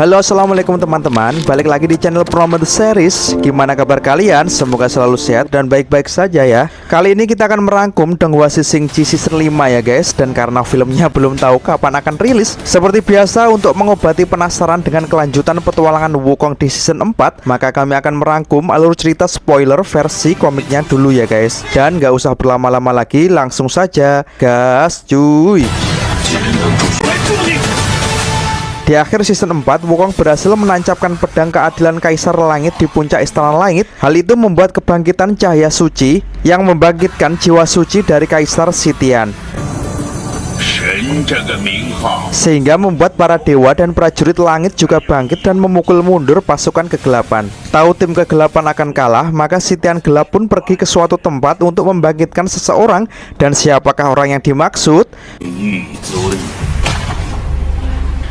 Halo, assalamualaikum teman-teman. Balik lagi di channel Promo The Series. Gimana kabar kalian? Semoga selalu sehat dan baik-baik saja ya. Kali ini kita akan merangkum Donghua Shishing-ji season 5 ya guys. Dan karena filmnya belum tahu kapan akan rilis, seperti biasa untuk mengobati penasaran dengan kelanjutan petualangan Wukong di season 4, maka kami akan merangkum alur cerita spoiler versi komiknya dulu ya guys. Dan gak usah berlama-lama lagi, langsung saja gas cuy. Di akhir season 4, Wukong berhasil menancapkan pedang keadilan Kaisar Langit di puncak Istana Langit. Hal itu membuat kebangkitan cahaya suci yang membangkitkan jiwa suci dari Kaisar Sitian, sehingga membuat para dewa dan prajurit langit juga bangkit dan memukul mundur pasukan kegelapan. Tahu tim kegelapan akan kalah, maka Sitian Gelap pun pergi ke suatu tempat untuk membangkitkan seseorang. Dan siapakah orang yang dimaksud?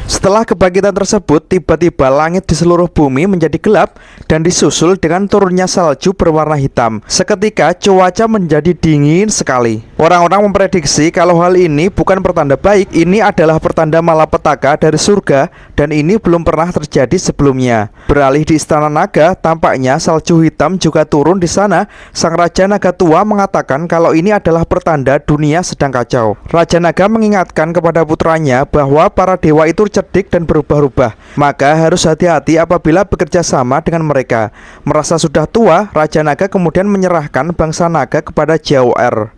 Setelah kebangkitan tersebut, tiba-tiba langit di seluruh bumi menjadi gelap dan disusul dengan turunnya salju berwarna hitam. Seketika cuaca menjadi dingin sekali. Orang-orang memprediksi kalau hal ini bukan pertanda baik, ini adalah pertanda malapetaka dari surga, dan ini belum pernah terjadi sebelumnya. Beralih di Istana Naga, tampaknya salju hitam juga turun di sana. Sang Raja Naga Tua mengatakan kalau ini adalah pertanda dunia sedang kacau. Raja Naga mengingatkan kepada putranya bahwa para dewa itu cerdik dan berubah-ubah, maka harus hati-hati apabila bekerja sama dengan mereka. Merasa sudah tua, Raja Naga kemudian menyerahkan bangsa naga kepada Jiao-Er.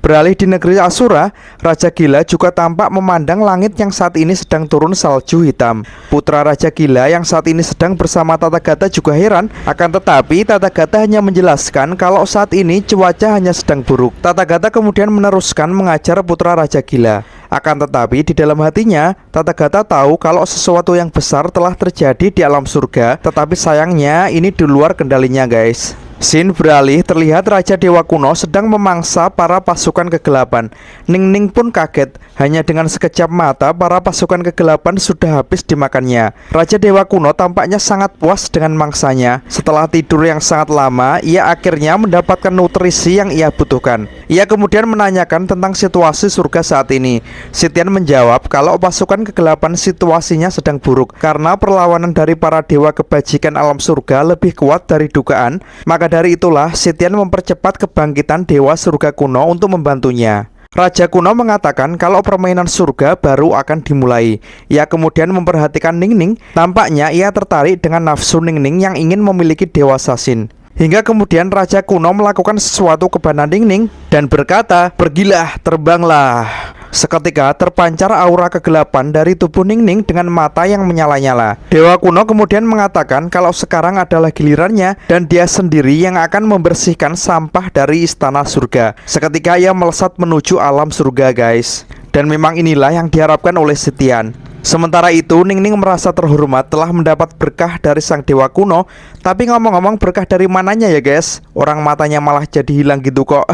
Beralih di negeri Asura, Raja Gila juga tampak memandang langit yang saat ini sedang turun salju hitam. Putra Raja Gila yang saat ini sedang bersama Tathagata juga heran, akan tetapi Tathagata hanya menjelaskan kalau saat ini cuaca hanya sedang buruk. Tathagata kemudian meneruskan mengajar putra Raja Gila. Akan tetapi di dalam hatinya, Tathagata tahu kalau sesuatu yang besar telah terjadi di alam surga, tetapi sayangnya ini di luar kendalinya guys. Scene beralih, terlihat Raja Dewa Kuno sedang memangsa para pasukan kegelapan. Ning Ning pun kaget, hanya dengan sekejap mata para pasukan kegelapan sudah habis dimakannya. Raja Dewa Kuno tampaknya sangat puas dengan mangsanya. Setelah tidur yang sangat lama, ia akhirnya mendapatkan nutrisi yang ia butuhkan. Ia kemudian menanyakan tentang situasi surga saat ini. Sitian menjawab kalau pasukan kegelapan situasinya sedang buruk karena perlawanan dari para dewa kebajikan alam surga lebih kuat dari dugaan. Maka dari itulah Sitian mempercepat kebangkitan dewa surga kuno untuk membantunya. Raja kuno mengatakan kalau permainan surga baru akan dimulai. Ia kemudian memperhatikan Ning Ning. Tampaknya ia tertarik dengan nafsu Ning Ning yang ingin memiliki dewa Sasin. Hingga kemudian Raja kuno melakukan sesuatu kepada Ning Ning dan berkata, "Pergilah, terbanglah." Seketika terpancar aura kegelapan dari tubuh Ning Ning dengan mata yang menyala-nyala. Dewa kuno kemudian mengatakan kalau sekarang adalah gilirannya dan dia sendiri yang akan membersihkan sampah dari istana surga. Seketika ia melesat menuju alam surga guys. Dan memang inilah yang diharapkan oleh Sitian. Sementara itu Ning Ning merasa terhormat telah mendapat berkah dari sang dewa kuno. Tapi ngomong-ngomong, berkah dari mananya ya guys? Orang matanya malah jadi hilang gitu kok.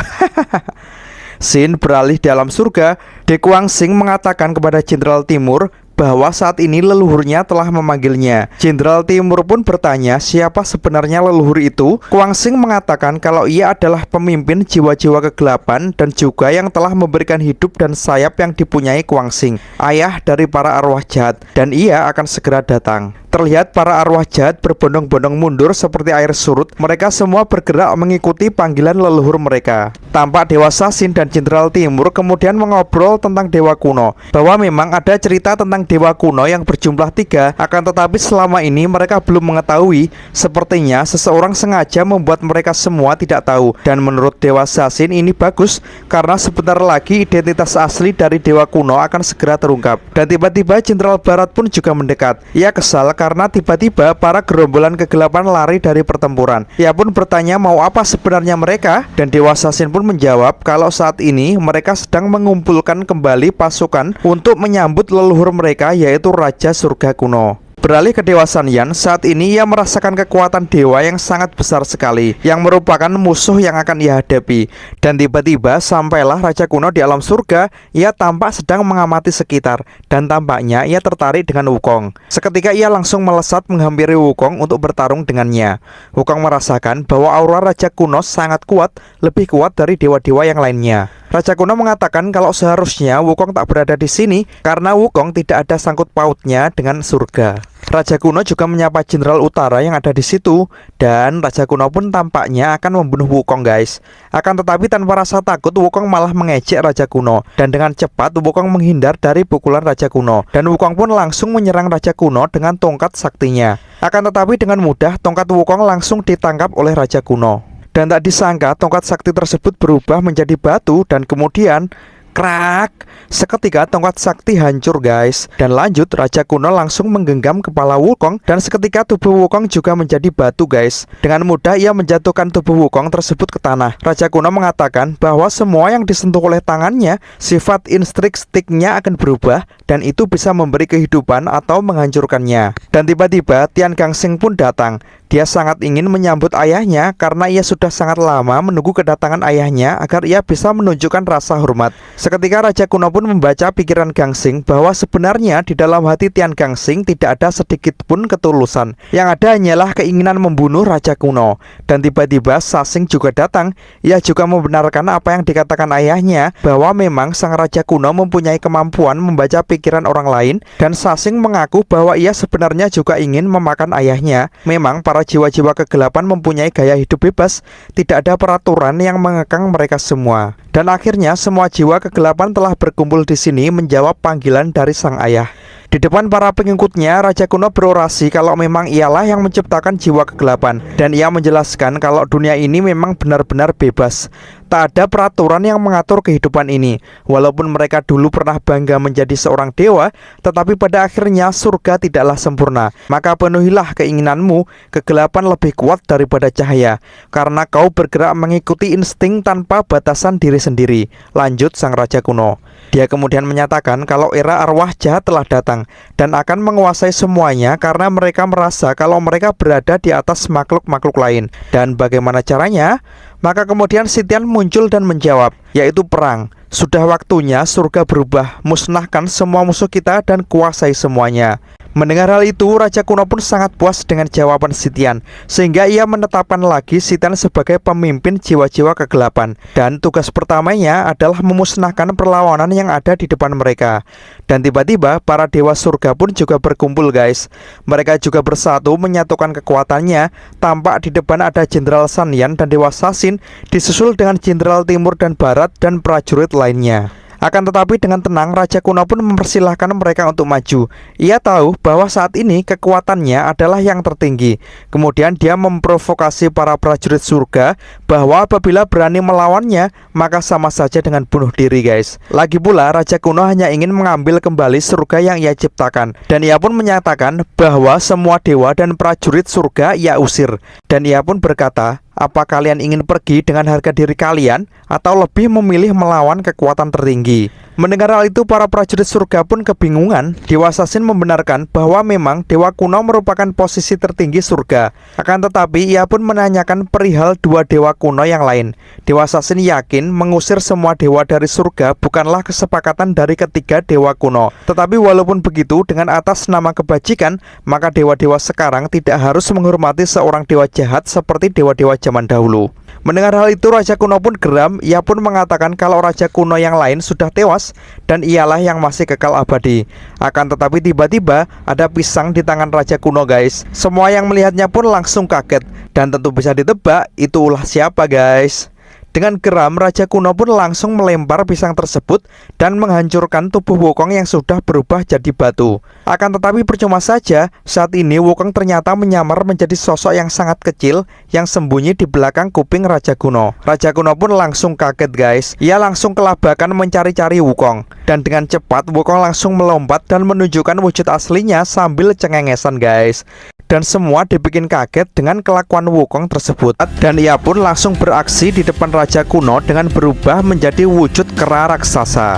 Scene beralih di alam surga. De Guangxing mengatakan kepada Jenderal Timur bahwa saat ini leluhurnya telah memanggilnya. Jenderal Timur pun bertanya siapa sebenarnya leluhur itu. Guangxing mengatakan kalau ia adalah pemimpin jiwa-jiwa kegelapan dan juga yang telah memberikan hidup dan sayap yang dipunyai Guangxing, ayah dari para arwah jahat, dan ia akan segera datang. Terlihat para arwah jahat berbondong-bondong mundur seperti air surut. Mereka semua bergerak mengikuti panggilan leluhur mereka. Tampak Dewa Sasin dan Jenderal Timur kemudian mengobrol tentang dewa kuno, bahwa memang ada cerita tentang dewa kuno yang berjumlah 3. Akan tetapi selama ini mereka belum mengetahui. Sepertinya seseorang sengaja membuat mereka semua tidak tahu. Dan menurut Dewa Sasin ini bagus, karena sebentar lagi identitas asli dari dewa kuno akan segera terungkap. Dan tiba-tiba Jenderal Barat pun juga mendekat. Ia kesal karena tiba-tiba para gerombolan kegelapan lari dari pertempuran. Ia pun bertanya mau apa sebenarnya mereka, dan Dewa Sasin pun menjawab kalau saat ini mereka sedang mengumpulkan kembali pasukan untuk menyambut leluhur mereka, yaitu Raja Surga Kuno. Beralih ke Dewa Sanyan, saat ini ia merasakan kekuatan dewa yang sangat besar sekali, yang merupakan musuh yang akan ia hadapi. Dan tiba-tiba sampailah Raja Kuno di alam surga. Ia tampak sedang mengamati sekitar, dan tampaknya ia tertarik dengan Wukong. Seketika ia langsung melesat menghampiri Wukong untuk bertarung dengannya. Wukong merasakan bahwa aura Raja Kuno sangat kuat, lebih kuat dari dewa-dewa yang lainnya. Raja kuno mengatakan kalau seharusnya Wukong tak berada di sini karena Wukong tidak ada sangkut pautnya dengan surga. Raja kuno juga menyapa Jenderal Utara yang ada di situ dan Raja kuno pun tampaknya akan membunuh Wukong guys. Akan tetapi tanpa rasa takut Wukong malah mengejek Raja kuno dan dengan cepat Wukong menghindar dari pukulan Raja kuno dan Wukong pun langsung menyerang Raja kuno dengan tongkat saktinya. Akan tetapi dengan mudah tongkat Wukong langsung ditangkap oleh Raja kuno. Dan tak disangka tongkat sakti tersebut berubah menjadi batu dan kemudian krak, seketika tongkat sakti hancur guys. Dan lanjut Raja kuno langsung menggenggam kepala Wukong dan seketika tubuh Wukong juga menjadi batu guys. Dengan mudah ia menjatuhkan tubuh Wukong tersebut ke tanah. Raja kuno mengatakan bahwa semua yang disentuh oleh tangannya, sifat intrinstiknya akan berubah dan itu bisa memberi kehidupan atau menghancurkannya. Dan tiba-tiba Tian Gangxing pun datang. Dia sangat ingin menyambut ayahnya karena ia sudah sangat lama menunggu kedatangan ayahnya agar ia bisa menunjukkan rasa hormat. Seketika Raja kuno pun membaca pikiran Gangxing bahwa sebenarnya di dalam hati Tian Gangxing tidak ada sedikit pun ketulusan. Yang ada hanyalah keinginan membunuh Raja kuno. Dan tiba-tiba Sasing juga datang. Ia juga membenarkan apa yang dikatakan ayahnya bahwa memang sang Raja kuno mempunyai kemampuan membaca pikiran orang lain. Dan Sasing mengaku bahwa ia sebenarnya juga ingin memakan ayahnya. Memang para jiwa-jiwa kegelapan mempunyai gaya hidup bebas, tidak ada peraturan yang mengekang mereka semua. Dan akhirnya semua jiwa kegelapan telah berkumpul di sini menjawab panggilan dari sang ayah. Di depan para pengikutnya, Raja kuno berorasi kalau memang ialah yang menciptakan jiwa kegelapan. Dan ia menjelaskan kalau dunia ini memang benar-benar bebas. Tak ada peraturan yang mengatur kehidupan ini. Walaupun mereka dulu pernah bangga menjadi seorang dewa, tetapi pada akhirnya surga tidaklah sempurna. Maka penuhilah keinginanmu, kegelapan lebih kuat daripada cahaya. Karena kau bergerak mengikuti insting tanpa batasan diri sendiri. Lanjut sang Raja kuno. Dia kemudian menyatakan kalau era arwah jahat telah datang dan akan menguasai semuanya karena mereka merasa kalau mereka berada di atas makhluk-makhluk lain. Dan bagaimana caranya? Maka kemudian Sitian muncul dan menjawab, yaitu perang. Sudah waktunya surga berubah, musnahkan semua musuh kita dan kuasai semuanya. Mendengar hal itu, Raja kuno pun sangat puas dengan jawaban Sitian, sehingga ia menetapkan lagi Sitian sebagai pemimpin jiwa-jiwa kegelapan. Dan tugas pertamanya adalah memusnahkan perlawanan yang ada di depan mereka. Dan tiba-tiba para dewa surga pun juga berkumpul guys. Mereka juga bersatu menyatukan kekuatannya. Tampak di depan ada Jenderal Sanyan dan Dewa Sasin, disusul dengan Jenderal Timur dan Barat dan prajurit lainnya. Akan tetapi dengan tenang Raja kuno pun mempersilahkan mereka untuk maju. Ia tahu bahwa saat ini kekuatannya adalah yang tertinggi. Kemudian dia memprovokasi para prajurit surga bahwa apabila berani melawannya maka sama saja dengan bunuh diri guys. Lagi pula Raja kuno hanya ingin mengambil kembali surga yang ia ciptakan. Dan ia pun menyatakan bahwa semua dewa dan prajurit surga ia usir. Dan ia pun berkata, apa kalian ingin pergi dengan harga diri kalian atau lebih memilih melawan kekuatan tertinggi? Mendengar hal itu para prajurit surga pun kebingungan. Dewa Sasin membenarkan bahwa memang dewa kuno merupakan posisi tertinggi surga. Akan tetapi ia pun menanyakan perihal dua dewa kuno yang lain. Dewa Sasin yakin mengusir semua dewa dari surga bukanlah kesepakatan dari ketiga dewa kuno. Tetapi walaupun begitu dengan atas nama kebajikan, maka dewa-dewa sekarang tidak harus menghormati seorang dewa jahat seperti dewa-dewa zaman dahulu. Mendengar hal itu Raja kuno pun geram. Ia pun mengatakan kalau Raja kuno yang lain sudah tewas dan ialah yang masih kekal abadi. Akan tetapi tiba-tiba ada pisang di tangan Raja kuno guys. Semua yang melihatnya pun langsung kaget. Dan tentu bisa ditebak itu ulah siapa guys. Dengan geram, Raja kuno pun langsung melempar pisang tersebut dan menghancurkan tubuh Wukong yang sudah berubah jadi batu. Akan tetapi percuma saja, saat ini Wukong ternyata menyamar menjadi sosok yang sangat kecil yang sembunyi di belakang kuping Raja kuno. Raja kuno pun langsung kaget guys. Ia langsung kelabakan mencari-cari Wukong. Dan dengan cepat Wukong langsung melompat dan menunjukkan wujud aslinya sambil cengengesan guys. Dan semua dibikin kaget dengan kelakuan Wukong tersebut. Dan ia pun langsung beraksi di depan Raja kuno dengan berubah menjadi wujud kera raksasa.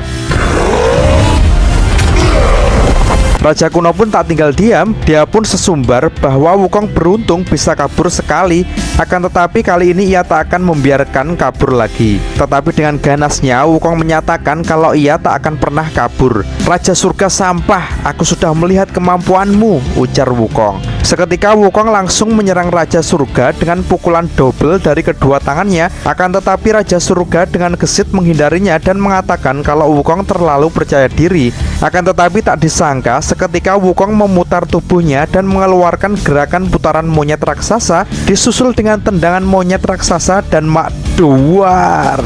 Raja kuno pun tak tinggal diam, dia pun sesumbar bahwa Wukong beruntung bisa kabur sekali. Akan tetapi kali ini ia tak akan membiarkan kabur lagi. Tetapi dengan ganasnya Wukong menyatakan kalau ia tak akan pernah kabur. Raja surga sampah, aku sudah melihat kemampuanmu, ujar Wukong. Seketika Wukong langsung menyerang Raja Surga dengan pukulan double dari kedua tangannya. Akan tetapi Raja Surga dengan gesit menghindarinya dan mengatakan kalau Wukong terlalu percaya diri. Akan tetapi tak disangka seketika Wukong memutar tubuhnya dan mengeluarkan gerakan putaran monyet raksasa, disusul dengan tendangan monyet raksasa dan makduar.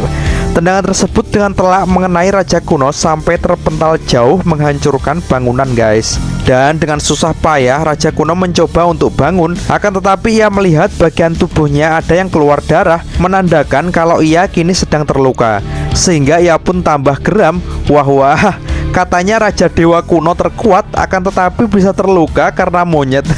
Tendangan tersebut dengan telak mengenai Raja kuno sampai terpental jauh, menghancurkan bangunan guys. Dan dengan susah payah Raja kuno mencoba untuk bangun. Akan tetapi ia melihat bagian tubuhnya ada yang keluar darah, menandakan kalau ia kini sedang terluka. Sehingga ia pun tambah geram. Wah, katanya Raja Dewa kuno terkuat, akan tetapi bisa terluka karena monyet.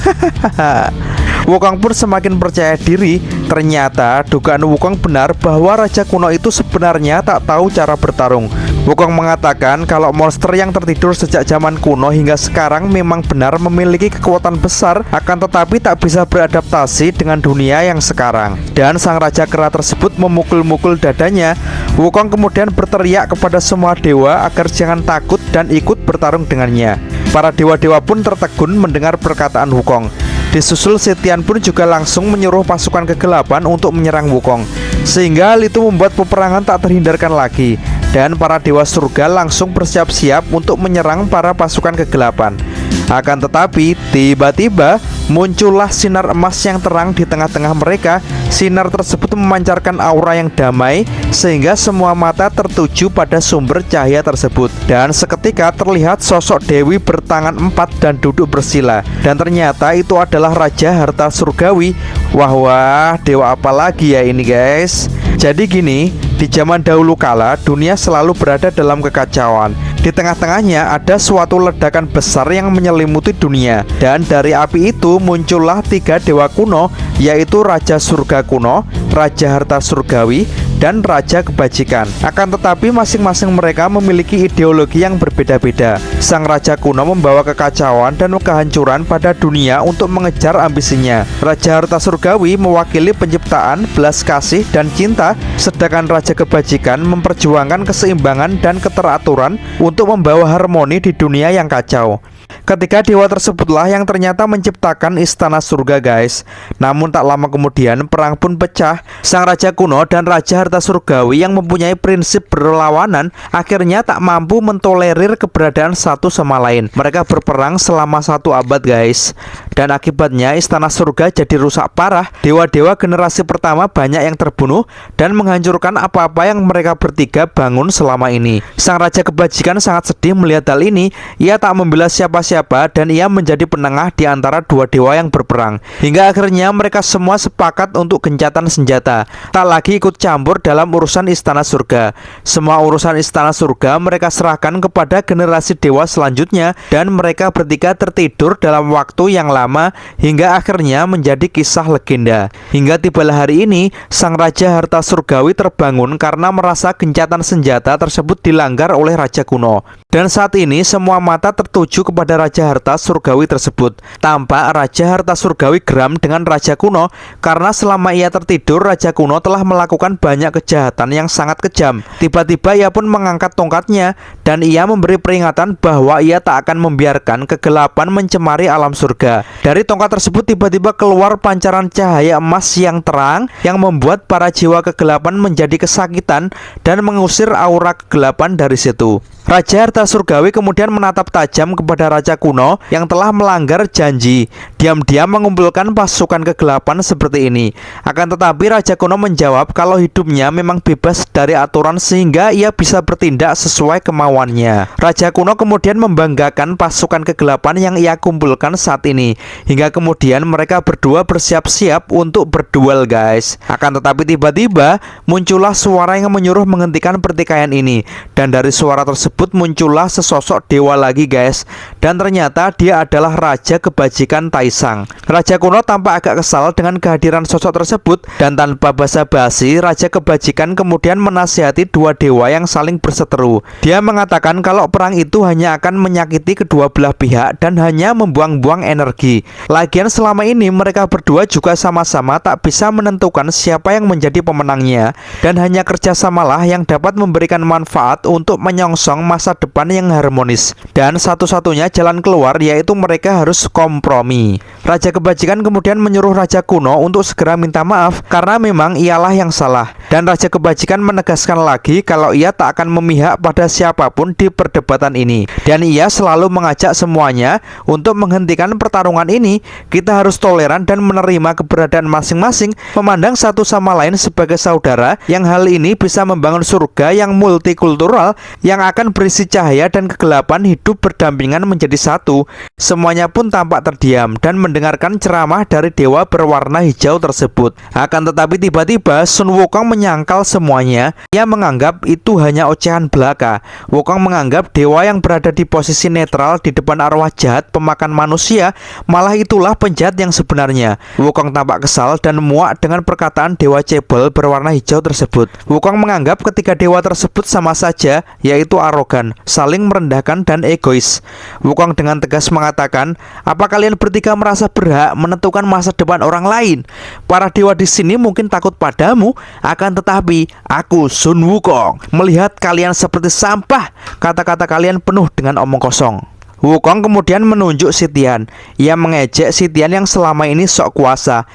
Wukong pun semakin percaya diri. Ternyata dugaan Wukong benar bahwa Raja kuno itu sebenarnya tak tahu cara bertarung. Wukong mengatakan kalau monster yang tertidur sejak zaman kuno hingga sekarang memang benar memiliki kekuatan besar, akan tetapi tak bisa beradaptasi dengan dunia yang sekarang. Dan sang Raja Kera tersebut memukul-mukul dadanya. Wukong kemudian berteriak kepada semua dewa agar jangan takut dan ikut bertarung dengannya. Para dewa-dewa pun tertegun mendengar perkataan Wukong. Disusul Setian pun juga langsung menyuruh pasukan kegelapan untuk menyerang Wukong. Sehingga hal itu membuat peperangan tak terhindarkan lagi. Dan para dewa surga langsung bersiap-siap untuk menyerang para pasukan kegelapan. Akan tetapi tiba-tiba muncullah sinar emas yang terang di tengah-tengah mereka. Sinar tersebut memancarkan aura yang damai sehingga semua mata tertuju pada sumber cahaya tersebut. Dan seketika terlihat sosok Dewi bertangan 4 dan duduk bersila. Dan ternyata itu adalah Raja Harta Surgawi. Wah, dewa apa lagi ya ini guys? Jadi gini, di zaman dahulu kala dunia selalu berada dalam kekacauan. Di tengah-tengahnya ada suatu ledakan besar yang menyelimuti dunia. Dan dari api itu muncullah 3 dewa kuno, yaitu Raja Surga kuno, Raja Harta Surgawi, dan Raja Kebajikan. Akan tetapi masing-masing mereka memiliki ideologi yang berbeda-beda. Sang Raja kuno membawa kekacauan dan kehancuran pada dunia untuk mengejar ambisinya. Raja Harta Surgawi mewakili penciptaan, belas kasih, dan cinta. Sedangkan Raja Kebajikan memperjuangkan keseimbangan dan keteraturan untuk membawa harmoni di dunia yang kacau. Ketiga dewa tersebutlah yang ternyata menciptakan istana surga guys. Namun tak lama kemudian perang pun pecah. Sang Raja kuno dan Raja Harta Surgawi yang mempunyai prinsip berlawanan akhirnya tak mampu mentolerir keberadaan satu sama lain. Mereka berperang selama 1 abad guys. Dan akibatnya istana surga jadi rusak parah. Dewa-dewa generasi pertama banyak yang terbunuh dan menghancurkan apa-apa yang mereka bertiga bangun selama ini. Sang Raja Kebajikan sangat sedih melihat hal ini. Ia tak membela siapa-siapa dan ia menjadi penengah di antara 2 dewa yang berperang. Hingga akhirnya mereka semua sepakat untuk gencatan senjata, tak lagi ikut campur dalam urusan istana surga. Semua urusan istana surga mereka serahkan kepada generasi dewa selanjutnya. Dan mereka bertiga tertidur dalam waktu yang lama hingga akhirnya menjadi kisah legenda. Hingga tibalah hari ini sang Raja Harta Surgawi terbangun karena merasa gencatan senjata tersebut dilanggar oleh Raja kuno. Dan saat ini semua mata tertuju kepada Raja Harta Surgawi tersebut. Tampak Raja Harta Surgawi geram dengan Raja kuno karena selama ia tertidur Raja kuno telah melakukan banyak kejahatan yang sangat kejam. Tiba-tiba ia pun mengangkat tongkatnya dan ia memberi peringatan bahwa ia tak akan membiarkan kegelapan mencemari alam surga. Dari tongkat tersebut tiba-tiba keluar pancaran cahaya emas yang terang yang membuat para jiwa kegelapan menjadi kesakitan dan mengusir aura kegelapan dari situ. Raja Harta Surgawi kemudian menatap tajam kepada Raja kuno yang telah melanggar janji. Diam-diam mengumpulkan pasukan kegelapan seperti ini. Akan tetapi Raja kuno menjawab kalau hidupnya memang bebas dari aturan sehingga ia bisa bertindak sesuai kemauannya. Raja kuno kemudian membanggakan pasukan kegelapan yang ia kumpulkan saat ini. Hingga kemudian mereka berdua bersiap-siap untuk berduel guys. Akan tetapi tiba-tiba muncullah suara yang menyuruh menghentikan pertikaian ini. Dan dari suara tersebut tersebut muncullah sesosok dewa lagi guys. Dan ternyata dia adalah Raja Kebajikan Taisang. Raja kuno tampak agak kesal dengan kehadiran sosok tersebut, dan tanpa basa-basi Raja Kebajikan kemudian menasihati dua dewa yang saling berseteru. Dia mengatakan kalau perang itu hanya akan menyakiti kedua belah pihak dan hanya membuang-buang energi. Lagian selama ini mereka berdua juga sama-sama tak bisa menentukan siapa yang menjadi pemenangnya, dan hanya kerjasamalah yang dapat memberikan manfaat untuk menyongsong masa depan yang harmonis. Dan satu-satunya jalan keluar yaitu mereka harus kompromi. Raja Kebajikan kemudian menyuruh Raja kuno untuk segera minta maaf karena memang ialah yang salah. Dan Raja Kebajikan menegaskan lagi kalau ia tak akan memihak pada siapapun di perdebatan ini. Dan ia selalu mengajak semuanya untuk menghentikan pertarungan ini. Kita harus toleran dan menerima keberadaan masing-masing, memandang satu sama lain sebagai saudara, yang hal ini bisa membangun surga yang multikultural yang akan berisi cahaya dan kegelapan hidup berdampingan menjadi satu. Semuanya pun tampak terdiam dan mendengarkan ceramah dari dewa berwarna hijau tersebut. Akan tetapi tiba-tiba Sun Wukong menyangkal semuanya. Ia menganggap itu hanya ocehan belaka. Wukong menganggap dewa yang berada di posisi netral di depan arwah jahat pemakan manusia malah itulah penjahat yang sebenarnya. Wukong tampak kesal dan muak dengan perkataan dewa cebol berwarna hijau tersebut. Wukong menganggap ketiga dewa tersebut sama saja, yaitu arogan, saling merendahkan dan egois. Wukong dengan tegas mengatakan, apa kalian bertiga merasa berhak menentukan masa depan orang lain? Para dewa di sini mungkin takut padamu, akan tetapi aku Sun Wukong melihat kalian seperti sampah. Kata-kata kalian penuh dengan omong kosong. Wukong kemudian menunjuk Sitian. Ia mengejek Sitian yang selama ini sok kuasa.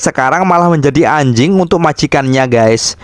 Sekarang malah menjadi anjing untuk majikannya guys.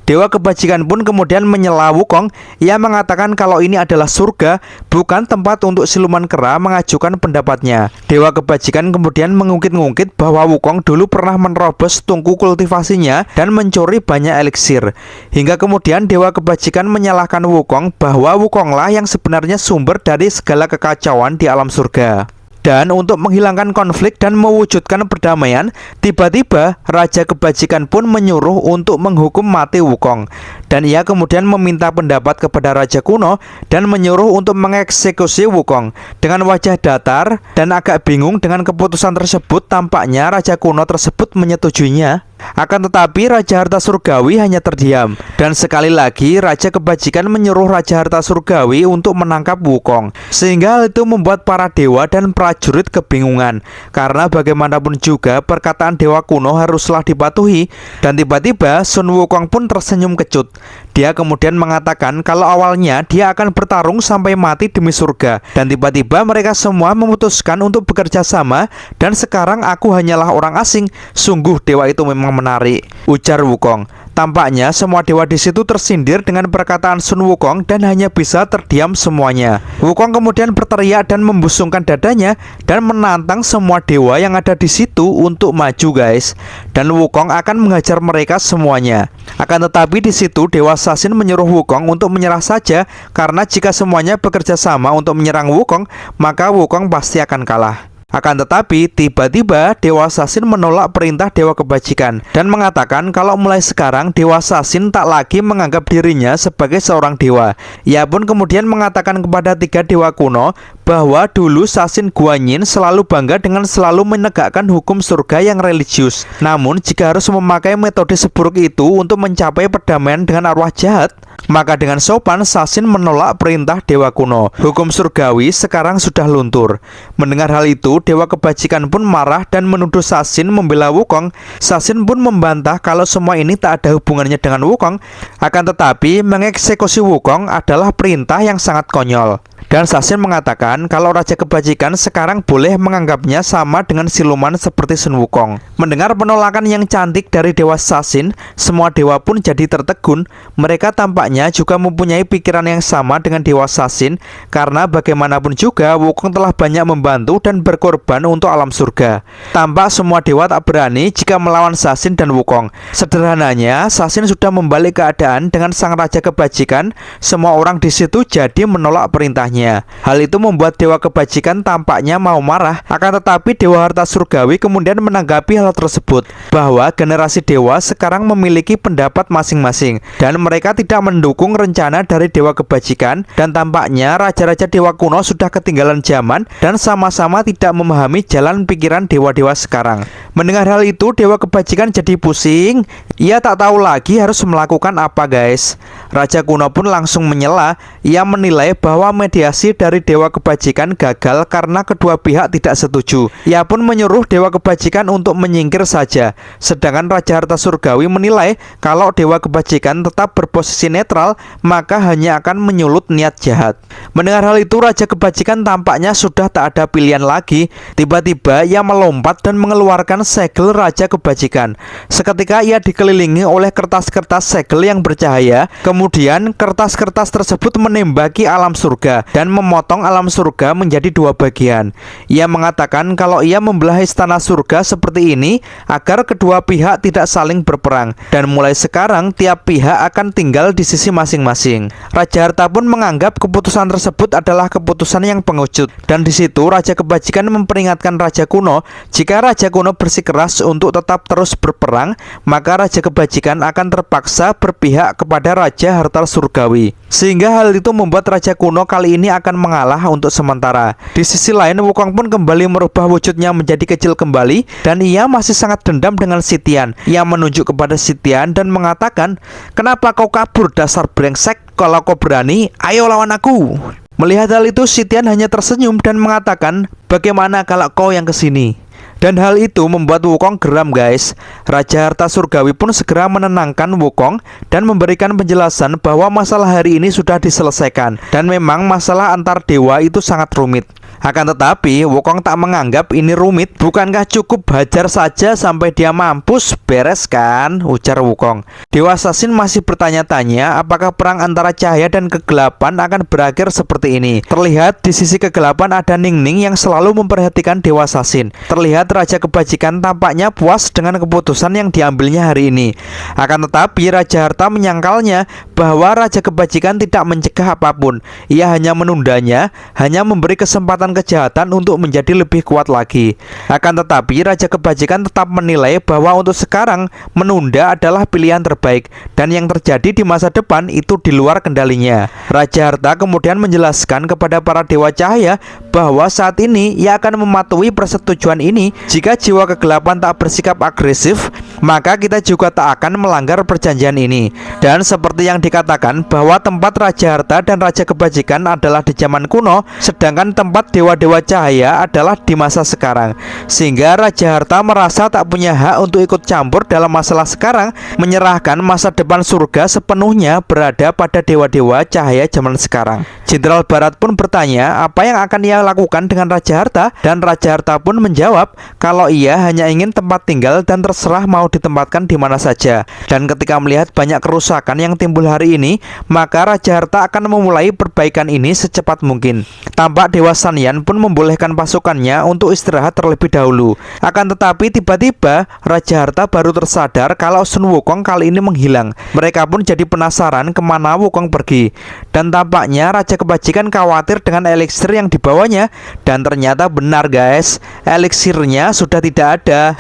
Dewa Kebajikan pun kemudian menyela Wukong. Ia mengatakan kalau ini adalah surga, bukan tempat untuk siluman kera mengajukan pendapatnya. Dewa Kebajikan kemudian mengungkit-ungkit bahwa Wukong dulu pernah menerobos tungku kultivasinya dan mencuri banyak eliksir. Hingga kemudian Dewa Kebajikan menyalahkan Wukong bahwa Wukonglah yang sebenarnya sumber dari segala kekacauan di alam surga. Dan untuk menghilangkan konflik dan mewujudkan perdamaian, tiba-tiba Raja Kebajikan pun menyuruh untuk menghukum mati Wukong. Dan ia kemudian meminta pendapat kepada Raja kuno dan menyuruh untuk mengeksekusi Wukong. Dengan wajah datar dan agak bingung dengan keputusan tersebut, tampaknya Raja kuno tersebut menyetujuinya. Akan tetapi Raja Harta Surgawi hanya terdiam. Dan sekali lagi Raja Kebajikan menyuruh Raja Harta Surgawi untuk menangkap Wukong. Sehingga hal itu membuat para dewa dan prajurit kebingungan, karena bagaimanapun juga perkataan dewa kuno haruslah dipatuhi. Dan tiba-tiba Sun Wukong pun tersenyum kecut. Dia kemudian mengatakan kalau awalnya dia akan bertarung sampai mati demi surga. Dan tiba-tiba mereka semua memutuskan untuk bekerja sama. Dan sekarang aku hanyalah orang asing. Sungguh dewa itu memang menarik, ujar Wukong. Tampaknya semua dewa di situ tersindir dengan perkataan Sun Wukong dan hanya bisa terdiam semuanya. Wukong kemudian berteriak dan membusungkan dadanya dan menantang semua dewa yang ada di situ untuk maju guys. Dan Wukong akan menghajar mereka semuanya. Akan tetapi di situ Dewa Sasin menyuruh Wukong untuk menyerah saja, karena jika semuanya bekerja sama untuk menyerang Wukong, maka Wukong pasti akan kalah. Akan tetapi tiba-tiba Dewa Sasin menolak perintah Dewa Kebajikan dan mengatakan kalau mulai sekarang Dewa Sasin tak lagi menganggap dirinya sebagai seorang dewa. Ia pun kemudian mengatakan kepada tiga dewa kuno bahwa dulu Sasin Guanyin selalu bangga dengan selalu menegakkan hukum surga yang religius. Namun jika harus memakai metode seburuk itu untuk mencapai perdamaian dengan arwah jahat, maka dengan sopan Sasin menolak perintah dewa kuno. Hukum surgawi sekarang sudah luntur. Mendengar hal itu, Dewa Kebajikan pun marah dan menuduh Sasin membela Wukong. Sasin pun membantah kalau semua ini tak ada hubungannya dengan Wukong. Akan tetapi mengeksekusi Wukong adalah perintah yang sangat konyol. Dan Sasin mengatakan kalau Raja Kebajikan sekarang boleh menganggapnya sama dengan siluman seperti Sun Wukong. Mendengar penolakan yang cantik dari Dewa Sasin, semua dewa pun jadi tertegun. Mereka tampaknya juga mempunyai pikiran yang sama dengan Dewa Sasin, karena bagaimanapun juga Wukong telah banyak membantu dan berkorban untuk alam surga. Tampak semua dewa tak berani jika melawan Sasin dan Wukong. Sederhananya, Sasin sudah membalik keadaan dengan sang Raja Kebajikan. Semua orang di situ jadi menolak perintahnya. pihaknya. Hal itu membuat Dewa Kebajikan tampaknya mau marah. Akan tetapi Dewa Harta Surgawi kemudian menanggapi hal tersebut, bahwa generasi dewa sekarang memiliki pendapat masing-masing dan mereka tidak mendukung rencana dari Dewa Kebajikan. Dan tampaknya raja-raja dewa kuno sudah ketinggalan zaman dan sama-sama tidak memahami jalan pikiran dewa-dewa sekarang. Mendengar hal itu, Dewa Kebajikan jadi pusing. Ia tak tahu lagi harus melakukan apa, guys. Raja kuno pun langsung menyela. Ia menilai bahwa mediasi dari Dewa Kebajikan gagal karena kedua pihak tidak setuju. Ia pun menyuruh Dewa Kebajikan untuk menyingkir saja. Sedangkan Raja Harta Surgawi menilai kalau Dewa Kebajikan tetap berposisi netral, maka hanya akan menyulut niat jahat. Mendengar hal itu, Raja Kebajikan tampaknya sudah tak ada pilihan lagi. Tiba-tiba ia melompat dan mengeluarkan segel Raja Kebajikan. Seketika ia dikelilingi oleh kertas-kertas segel yang bercahaya. Kemudian kertas-kertas tersebut menembaki alam surga dan memotong alam surga menjadi dua bagian. Ia mengatakan kalau ia membelah istana surga seperti ini agar kedua pihak tidak saling berperang, dan mulai sekarang tiap pihak akan tinggal di sisi masing-masing. Raja Harta pun menganggap keputusan tersebut adalah keputusan yang pengecut, dan di situ Raja Kebajikan memperingatkan Raja Kuno, jika Raja Kuno bersikeras untuk tetap terus berperang, maka Raja Kebajikan akan terpaksa berpihak kepada Raja Harta Surgawi. Sehingga hal itu membuat Raja Kuno kali ini akan mengalah untuk sementara. Di sisi lain, Wukong pun kembali merubah wujudnya menjadi kecil kembali, dan ia masih sangat dendam dengan Sitian. Ia menunjuk kepada Sitian dan mengatakan, "Kenapa kau kabur, dasar brengsek? Kalau kau berani, ayo lawan aku." Melihat hal itu, Sitian hanya tersenyum dan mengatakan, "Bagaimana kalau kau yang kesini?" Dan hal itu membuat Wukong geram, guys. Raja Harta Surgawi pun segera menenangkan Wukong dan memberikan penjelasan bahwa masalah hari ini sudah diselesaikan, dan memang masalah antar dewa itu sangat rumit. Akan tetapi Wukong tak menganggap ini rumit. "Bukankah cukup hajar saja sampai dia mampus? Beres kan?" ujar Wukong. Dewa Sasin masih bertanya-tanya apakah perang antara cahaya dan kegelapan akan berakhir seperti ini. Terlihat di sisi kegelapan ada Ning Ning yang selalu memperhatikan Dewa Sasin. Terlihat Raja Kebajikan tampaknya puas dengan keputusan yang diambilnya hari ini. Akan tetapi Raja Harta menyangkalnya bahwa Raja Kebajikan tidak mencegah apapun. Ia hanya menundanya, hanya memberi kesempatan kejahatan untuk menjadi lebih kuat lagi. Akan tetapi Raja Kebajikan tetap menilai bahwa untuk sekarang menunda adalah pilihan terbaik, dan yang terjadi di masa depan itu di luar kendalinya. Raja Harta kemudian menjelaskan kepada para dewa cahaya bahwa saat ini ia akan mematuhi persetujuan ini. Jika jiwa kegelapan tak bersikap agresif, maka kita juga tak akan melanggar perjanjian ini. Dan seperti yang dikatakan bahwa tempat Raja Harta dan Raja Kebajikan adalah di zaman kuno, sedangkan tempat dewa-dewa cahaya adalah di masa sekarang. Sehingga Raja Harta merasa tak punya hak untuk ikut campur dalam masalah sekarang, menyerahkan masa depan surga sepenuhnya berada pada dewa-dewa cahaya zaman sekarang. Jenderal Barat pun bertanya apa yang akan ia lakukan dengan Raja Harta, dan Raja Harta pun menjawab kalau ia hanya ingin tempat tinggal dan terserah mau ditempatkan di mana saja. Dan ketika melihat banyak kerusakan yang timbul hari ini, maka Raja Harta akan memulai perbaikan ini secepat mungkin. Tampak Dewa Sanyan pun membolehkan pasukannya untuk istirahat terlebih dahulu. Akan tetapi tiba-tiba Raja Harta baru tersadar kalau Sun Wukong kali ini menghilang. Mereka pun jadi penasaran kemana Wukong pergi. Dan tampaknya Raja Kebajikan khawatir dengan eliksir yang dibawanya. Dan ternyata benar, guys, eliksirnya sudah tidak ada.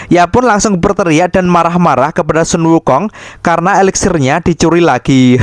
Ia pun langsung berteriak dan marah-marah kepada Sun Wukong karena eliksirnya dicuri lagi.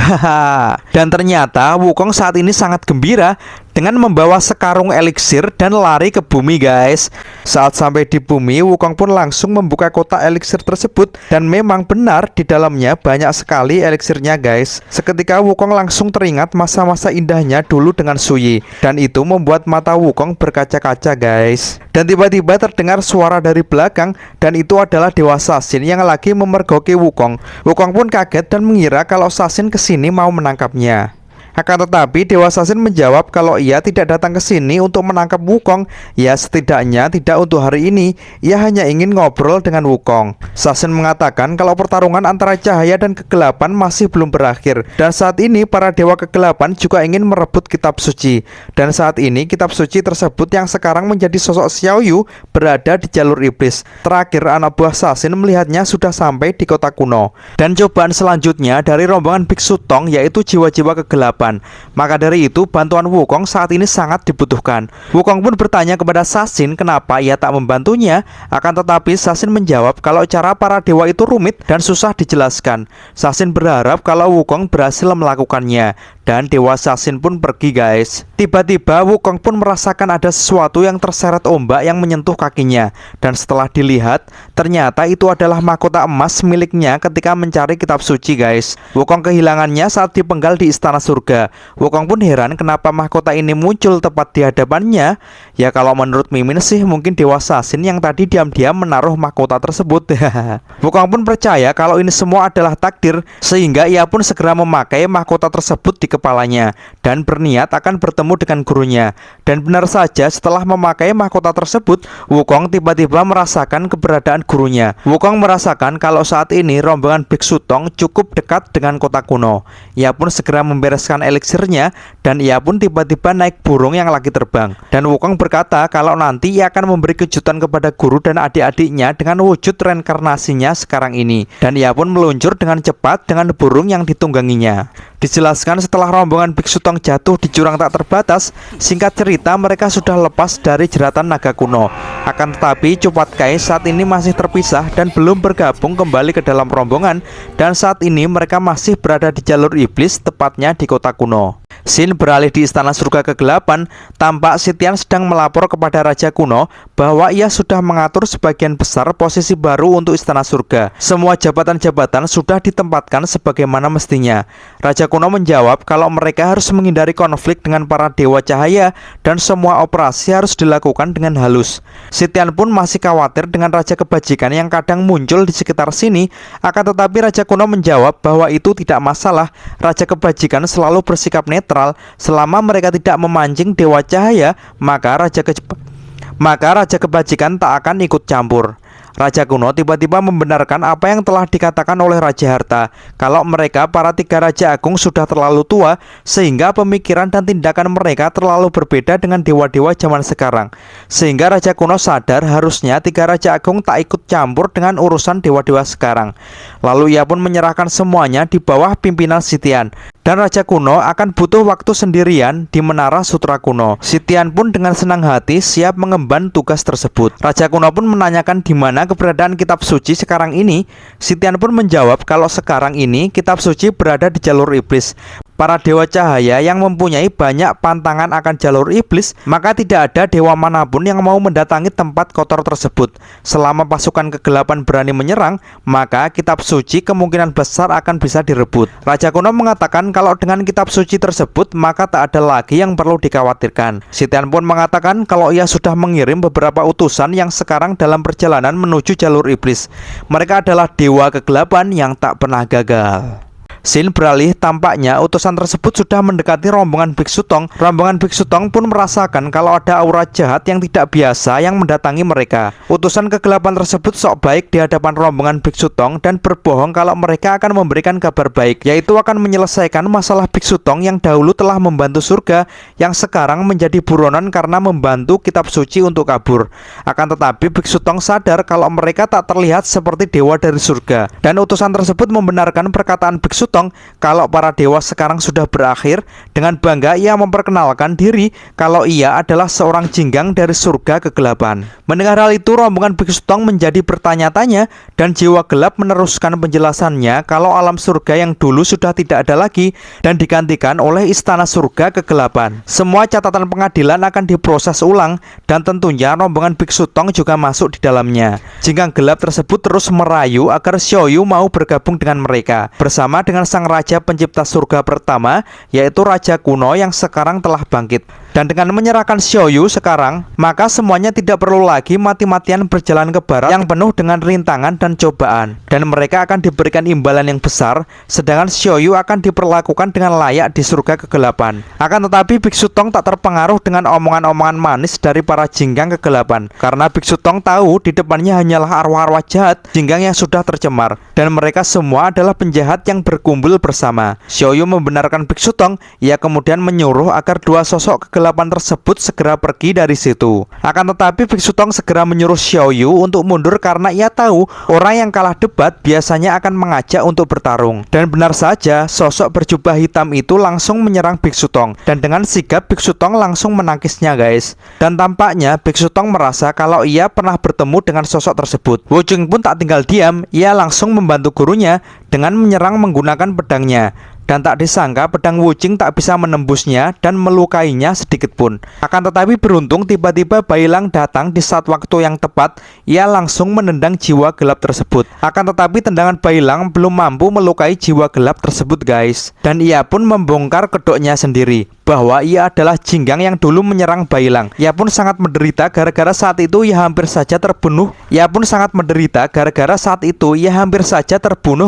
Dan ternyata Wukong saat ini sangat gembira dengan membawa sekarung eliksir dan lari ke bumi, guys. Saat sampai di bumi, Wukong pun langsung membuka kotak eliksir tersebut, dan memang benar di dalamnya banyak sekali eliksirnya, guys. Seketika Wukong langsung teringat masa-masa indahnya dulu dengan Suyi, dan itu membuat mata Wukong berkaca-kaca, guys. Dan tiba-tiba terdengar suara dari belakang, dan itu adalah Dewa Sasin yang lagi memergoki Wukong. Wukong pun kaget dan mengira kalau Sasin kesini mau menangkapnya. Akan tetapi Dewa Sasin menjawab kalau ia tidak datang ke sini untuk menangkap Wukong. Ya, setidaknya tidak untuk hari ini. Ia hanya ingin ngobrol dengan Wukong. Sasin mengatakan kalau pertarungan antara cahaya dan kegelapan masih belum berakhir, dan saat ini para dewa kegelapan juga ingin merebut kitab suci. Dan saat ini kitab suci tersebut yang sekarang menjadi sosok Xiao Yu berada di jalur iblis. Terakhir anak buah Sasin melihatnya sudah sampai di kota kuno. Dan cobaan selanjutnya dari rombongan Biksu Tong yaitu jiwa-jiwa kegelapan. kegelapan. Maka dari itu bantuan Wukong saat ini sangat dibutuhkan. Wukong pun bertanya kepada Sasin kenapa ia tak membantunya. Akan tetapi Sasin menjawab kalau cara para dewa itu rumit dan susah dijelaskan. Sasin berharap kalau Wukong berhasil melakukannya. Dan Dewa Sasin pun pergi guys. Tiba-tiba Wukong pun merasakan ada sesuatu yang terseret ombak yang menyentuh kakinya. Dan setelah dilihat, ternyata itu adalah mahkota emas miliknya ketika mencari kitab suci guys. Wukong kehilangannya saat dipenggal di istana surga. Wukong pun heran kenapa mahkota ini muncul tepat di hadapannya. Ya kalau menurut Mimin sih mungkin Dewa Sasin yang tadi diam-diam menaruh mahkota tersebut. Wukong pun percaya kalau ini semua adalah takdir, sehingga ia pun segera memakai mahkota tersebut di kepalanya dan berniat akan bertemu dengan gurunya. Dan benar saja setelah memakai mahkota tersebut, Wukong tiba-tiba merasakan keberadaan gurunya. Wukong merasakan kalau saat ini rombongan Biksu Tong cukup dekat dengan kota kuno. Ia pun segera membereskan eliksirnya dan ia pun tiba-tiba naik burung yang lagi terbang. Dan Wukong berkata kalau nanti ia akan memberi kejutan kepada guru dan adik-adiknya dengan wujud reinkarnasinya sekarang ini. Dan ia pun meluncur dengan cepat dengan burung yang ditungganginya. Dijelaskan setelah rombongan Biksu Tong jatuh di jurang tak terbatas, singkat cerita mereka sudah lepas dari jeratan naga kuno. Akan tetapi Cupat Kai saat ini masih terpisah dan belum bergabung kembali ke dalam rombongan. Dan saat ini mereka masih berada di jalur iblis, tepatnya di kota kuno. Shin beralih di istana surga kegelapan. Tampak Sitian sedang melapor kepada Raja kuno bahwa ia sudah mengatur sebagian besar posisi baru untuk istana surga. Semua jabatan-jabatan sudah ditempatkan sebagaimana mestinya. Raja kuno menjawab kalau mereka harus menghindari konflik dengan para dewa cahaya dan semua operasi harus dilakukan dengan halus. Sitian pun masih khawatir dengan Raja Kebajikan yang kadang muncul di sekitar sini. Akan tetapi Raja kuno menjawab bahwa itu tidak masalah. Raja Kebajikan selalu bersikap netral. Selama mereka tidak memancing dewa cahaya, maka Raja Kebajikan tak akan ikut campur. Raja kuno tiba-tiba membenarkan apa yang telah dikatakan oleh Raja Harta, kalau mereka para tiga Raja Agung sudah terlalu tua, sehingga pemikiran dan tindakan mereka terlalu berbeda dengan dewa-dewa zaman sekarang. Sehingga Raja kuno sadar harusnya tiga Raja Agung tak ikut campur dengan urusan dewa-dewa sekarang. Lalu ia pun menyerahkan semuanya di bawah pimpinan Sitian. Dan Raja kuno akan butuh waktu sendirian di Menara Sutra kuno. Sitian pun dengan senang hati siap mengemban tugas tersebut. Raja kuno pun menanyakan di mana keberadaan kitab suci sekarang ini. Sitian pun menjawab kalau sekarang ini kitab suci berada di jalur iblis. Para dewa cahaya yang mempunyai banyak pantangan akan jalur iblis, maka tidak ada dewa manapun yang mau mendatangi tempat kotor tersebut. Selama pasukan kegelapan berani menyerang, maka kitab suci kemungkinan besar akan bisa direbut. Raja kuno mengatakan kalau dengan kitab suci tersebut, maka tak ada lagi yang perlu dikhawatirkan. Sitian pun mengatakan kalau ia sudah mengirim beberapa utusan yang sekarang dalam perjalanan menuju jalur iblis. Mereka adalah dewa kegelapan yang tak pernah gagal. Shin beralih, tampaknya utusan tersebut sudah mendekati rombongan Biksu Tong. Rombongan Biksu Tong pun merasakan kalau ada aura jahat yang tidak biasa yang mendatangi mereka. Utusan kegelapan tersebut sok baik di hadapan rombongan Biksu Tong dan berbohong kalau mereka akan memberikan kabar baik, yaitu akan menyelesaikan masalah Biksu Tong yang dahulu telah membantu surga, yang sekarang menjadi buronan karena membantu kitab suci untuk kabur. Akan tetapi Biksu Tong sadar kalau mereka tak terlihat seperti dewa dari surga. Dan utusan tersebut membenarkan perkataan Biksu Tong kalau para dewa sekarang sudah berakhir. Dengan bangga ia memperkenalkan diri kalau ia adalah seorang jinggang dari surga kegelapan. Mendengar hal itu, rombongan Biksu Tong menjadi bertanya-tanya dan jiwa gelap meneruskan penjelasannya kalau alam surga yang dulu sudah tidak ada lagi dan digantikan oleh istana surga kegelapan. Semua catatan pengadilan akan diproses ulang dan tentunya rombongan Biksu Tong juga masuk di dalamnya. Jinggang gelap tersebut terus merayu agar Xiaoyu mau bergabung dengan mereka bersama dengan sang raja pencipta surga pertama, yaitu Raja kuno yang sekarang telah bangkit. Dan dengan menyerahkan Xiaoyu sekarang, maka semuanya tidak perlu lagi mati-matian berjalan ke barat yang penuh dengan rintangan dan cobaan. Dan mereka akan diberikan imbalan yang besar, sedangkan Xiaoyu akan diperlakukan dengan layak di surga kegelapan. Akan tetapi Biksu Tong tak terpengaruh dengan omongan-omongan manis dari para jinggang kegelapan, karena Biksu Tong tahu di depannya hanyalah arwah-arwah jahat, jinggang yang sudah tercemar. Dan mereka semua adalah penjahat yang berkuasa berkumpul bersama. Xiaoyu membenarkan Biksu Tong. Ia kemudian menyuruh agar dua sosok kegelapan tersebut segera pergi dari situ. Akan tetapi Biksu Tong segera menyuruh Xiaoyu untuk mundur karena ia tahu orang yang kalah debat biasanya akan mengajak untuk bertarung. Dan benar saja, sosok berjubah hitam itu langsung menyerang Biksu Tong. Dan dengan sigap Biksu Tong langsung menangkisnya guys. Dan tampaknya Biksu Tong merasa kalau ia pernah bertemu dengan sosok tersebut. Wuching pun tak tinggal diam, ia langsung membantu gurunya dengan menyerang menggunakan pedangnya. Dan tak disangka pedang Wuching tak bisa menembusnya dan melukainya sedikit pun. Akan tetapi beruntung tiba-tiba Bailang datang di saat waktu yang tepat. Ia langsung menendang jiwa gelap tersebut. Akan tetapi tendangan Bailang belum mampu melukai jiwa gelap tersebut guys. Dan ia pun membongkar kedoknya sendiri bahwa ia adalah Jinggang yang dulu menyerang Bailang. Ia pun sangat menderita gara-gara saat itu ia hampir saja terbunuh.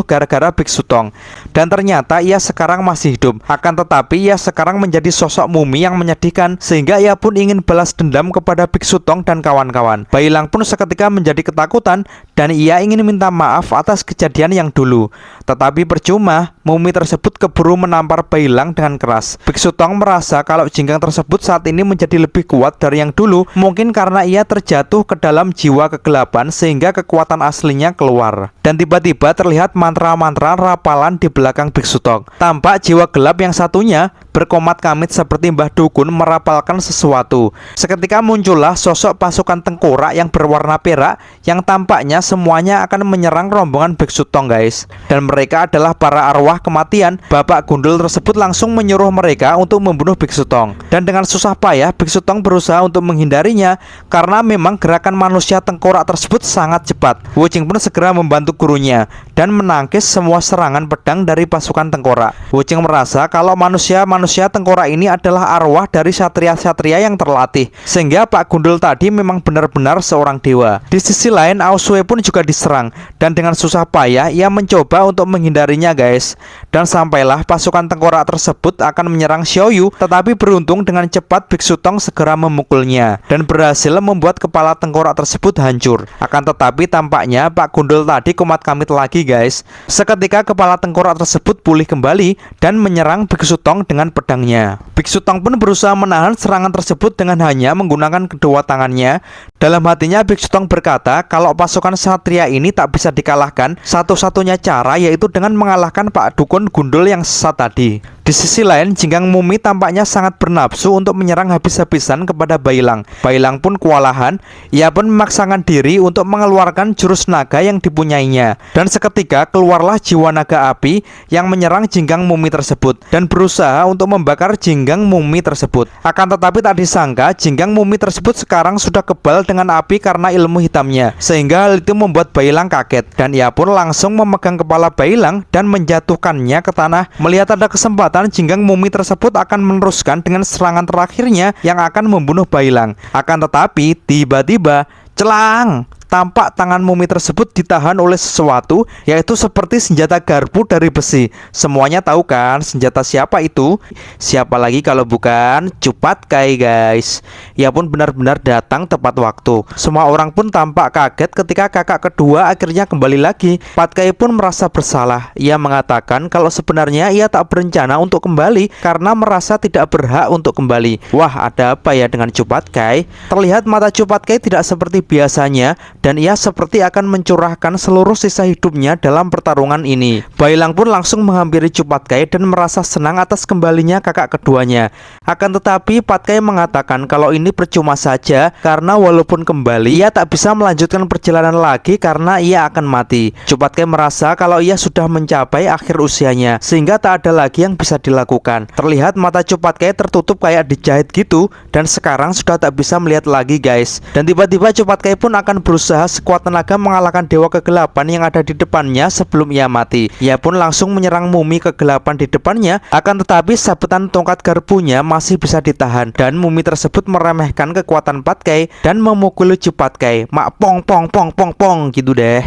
Gara-gara Biksu Tong. Dan ternyata ia sekarang masih hidup. Akan tetapi ia sekarang menjadi sosok mumi yang menyedihkan, sehingga ia pun ingin balas dendam kepada Biksu Tong dan kawan-kawan. Bailang pun seketika menjadi ketakutan dan ia ingin minta maaf atas kejadian yang dulu. Tetapi percuma, mumi tersebut keburu menampar Bailang dengan keras. Biksu Tong merasa kalau Jinggang tersebut saat ini menjadi lebih kuat dari yang dulu, mungkin karena ia terjatuh ke dalam jiwa kegelapan sehingga kekuatan aslinya keluar. Dan tiba-tiba terlihat mantra-mantra rapalan di belakang Biksu Tong. Tampak jiwa gelap yang satunya berkomat-kamit seperti Mbah Dukun merapalkan sesuatu. Seketika muncullah sosok pasukan tengkorak yang berwarna perak yang tampaknya semuanya akan menyerang rombongan Biksu Tong guys. Dan mereka adalah para arwah kematian. Bapak gundul tersebut langsung menyuruh mereka untuk membunuh Biksu Tong. Dan dengan susah payah Biksu Tong berusaha untuk menghindarinya karena memang gerakan manusia tengkorak tersebut sangat cepat. Wuching pun segera membantu gurunya dan menangkis semua serangan pedang dari pasukan tengkorak. Wuching merasa kalau manusia tengkorak ini adalah arwah dari satria-satria yang terlatih, sehingga Pak Gundul tadi memang benar-benar seorang dewa. Di sisi lain, Aosue pun juga diserang dan dengan susah payah ia mencoba untuk menghindarinya guys. Dan sampailah pasukan tengkorak tersebut akan menyerang Xiaoyu, tetapi beruntung dengan cepat Biksu Tong segera memukulnya dan berhasil membuat kepala tengkorak tersebut hancur. Akan tetapi tampaknya Pak Gundul tadi komat-kamit lagi guys. Seketika kepala tengkorak tersebut pulih kembali dan menyerang Biksu Tong dengan pedangnya. Biksu Tong pun berusaha menahan serangan tersebut dengan hanya menggunakan kedua tangannya. Dalam hatinya Biksu Tong berkata kalau pasukan satria ini tak bisa dikalahkan, satu-satunya cara yaitu dengan mengalahkan Pak Dukun Gundul yang sesat tadi. Di sisi lain, Jinggang Mumi tampaknya sangat bernafsu untuk menyerang habis-habisan kepada Bailang. Bailang pun kewalahan, ia pun memaksakan diri untuk mengeluarkan jurus naga yang dipunyainya. Dan seketika keluarlah jiwa naga api yang menyerang Jinggang Mumi tersebut dan berusaha untuk membakar Jinggang Mumi tersebut. Akan tetapi tak disangka Jinggang Mumi tersebut sekarang sudah kebal dengan api karena ilmu hitamnya, sehingga hal itu membuat Bailang kaget dan ia pun langsung memegang kepala Bailang dan menjatuhkannya ke tanah. Melihat ada kesempatan, Jinggang Mumi tersebut akan meneruskan dengan serangan terakhirnya yang akan membunuh Bailang. Akan tetapi tiba-tiba celang, tampak tangan mumi tersebut ditahan oleh sesuatu, yaitu seperti senjata garpu dari besi. Semuanya tahu kan senjata siapa itu? Siapa lagi kalau bukan Cupatkai guys. Ia pun benar-benar datang tepat waktu. Semua orang pun tampak kaget ketika kakak kedua akhirnya kembali lagi. Patkai pun merasa bersalah. Ia mengatakan kalau sebenarnya ia tak berencana untuk kembali karena merasa tidak berhak untuk kembali. Wah, ada apa ya dengan Cupatkai? Terlihat mata Cupatkai tidak seperti biasanya dan ia seperti akan mencurahkan seluruh sisa hidupnya dalam pertarungan ini. Bailang pun langsung menghampiri Cupatkai dan merasa senang atas kembalinya kakak keduanya. Akan tetapi Patkai mengatakan kalau ini percuma saja karena walaupun kembali ia tak bisa melanjutkan perjalanan lagi karena ia akan mati. Cupatkai merasa kalau ia sudah mencapai akhir usianya sehingga tak ada lagi yang bisa dilakukan. Terlihat mata Cupatkai tertutup kayak dijahit gitu dan sekarang sudah tak bisa melihat lagi guys. Dan tiba-tiba Cupatkai pun akan berusaha sekuat tenaga mengalahkan dewa kegelapan yang ada di depannya sebelum ia mati. Ia pun langsung menyerang mumi kegelapan di depannya, akan tetapi sabetan tongkat garpunya masih bisa ditahan dan mumi tersebut meremehkan kekuatan Patkai dan memukul Cupatkai. Mak pong pong pong pong pong gitu deh.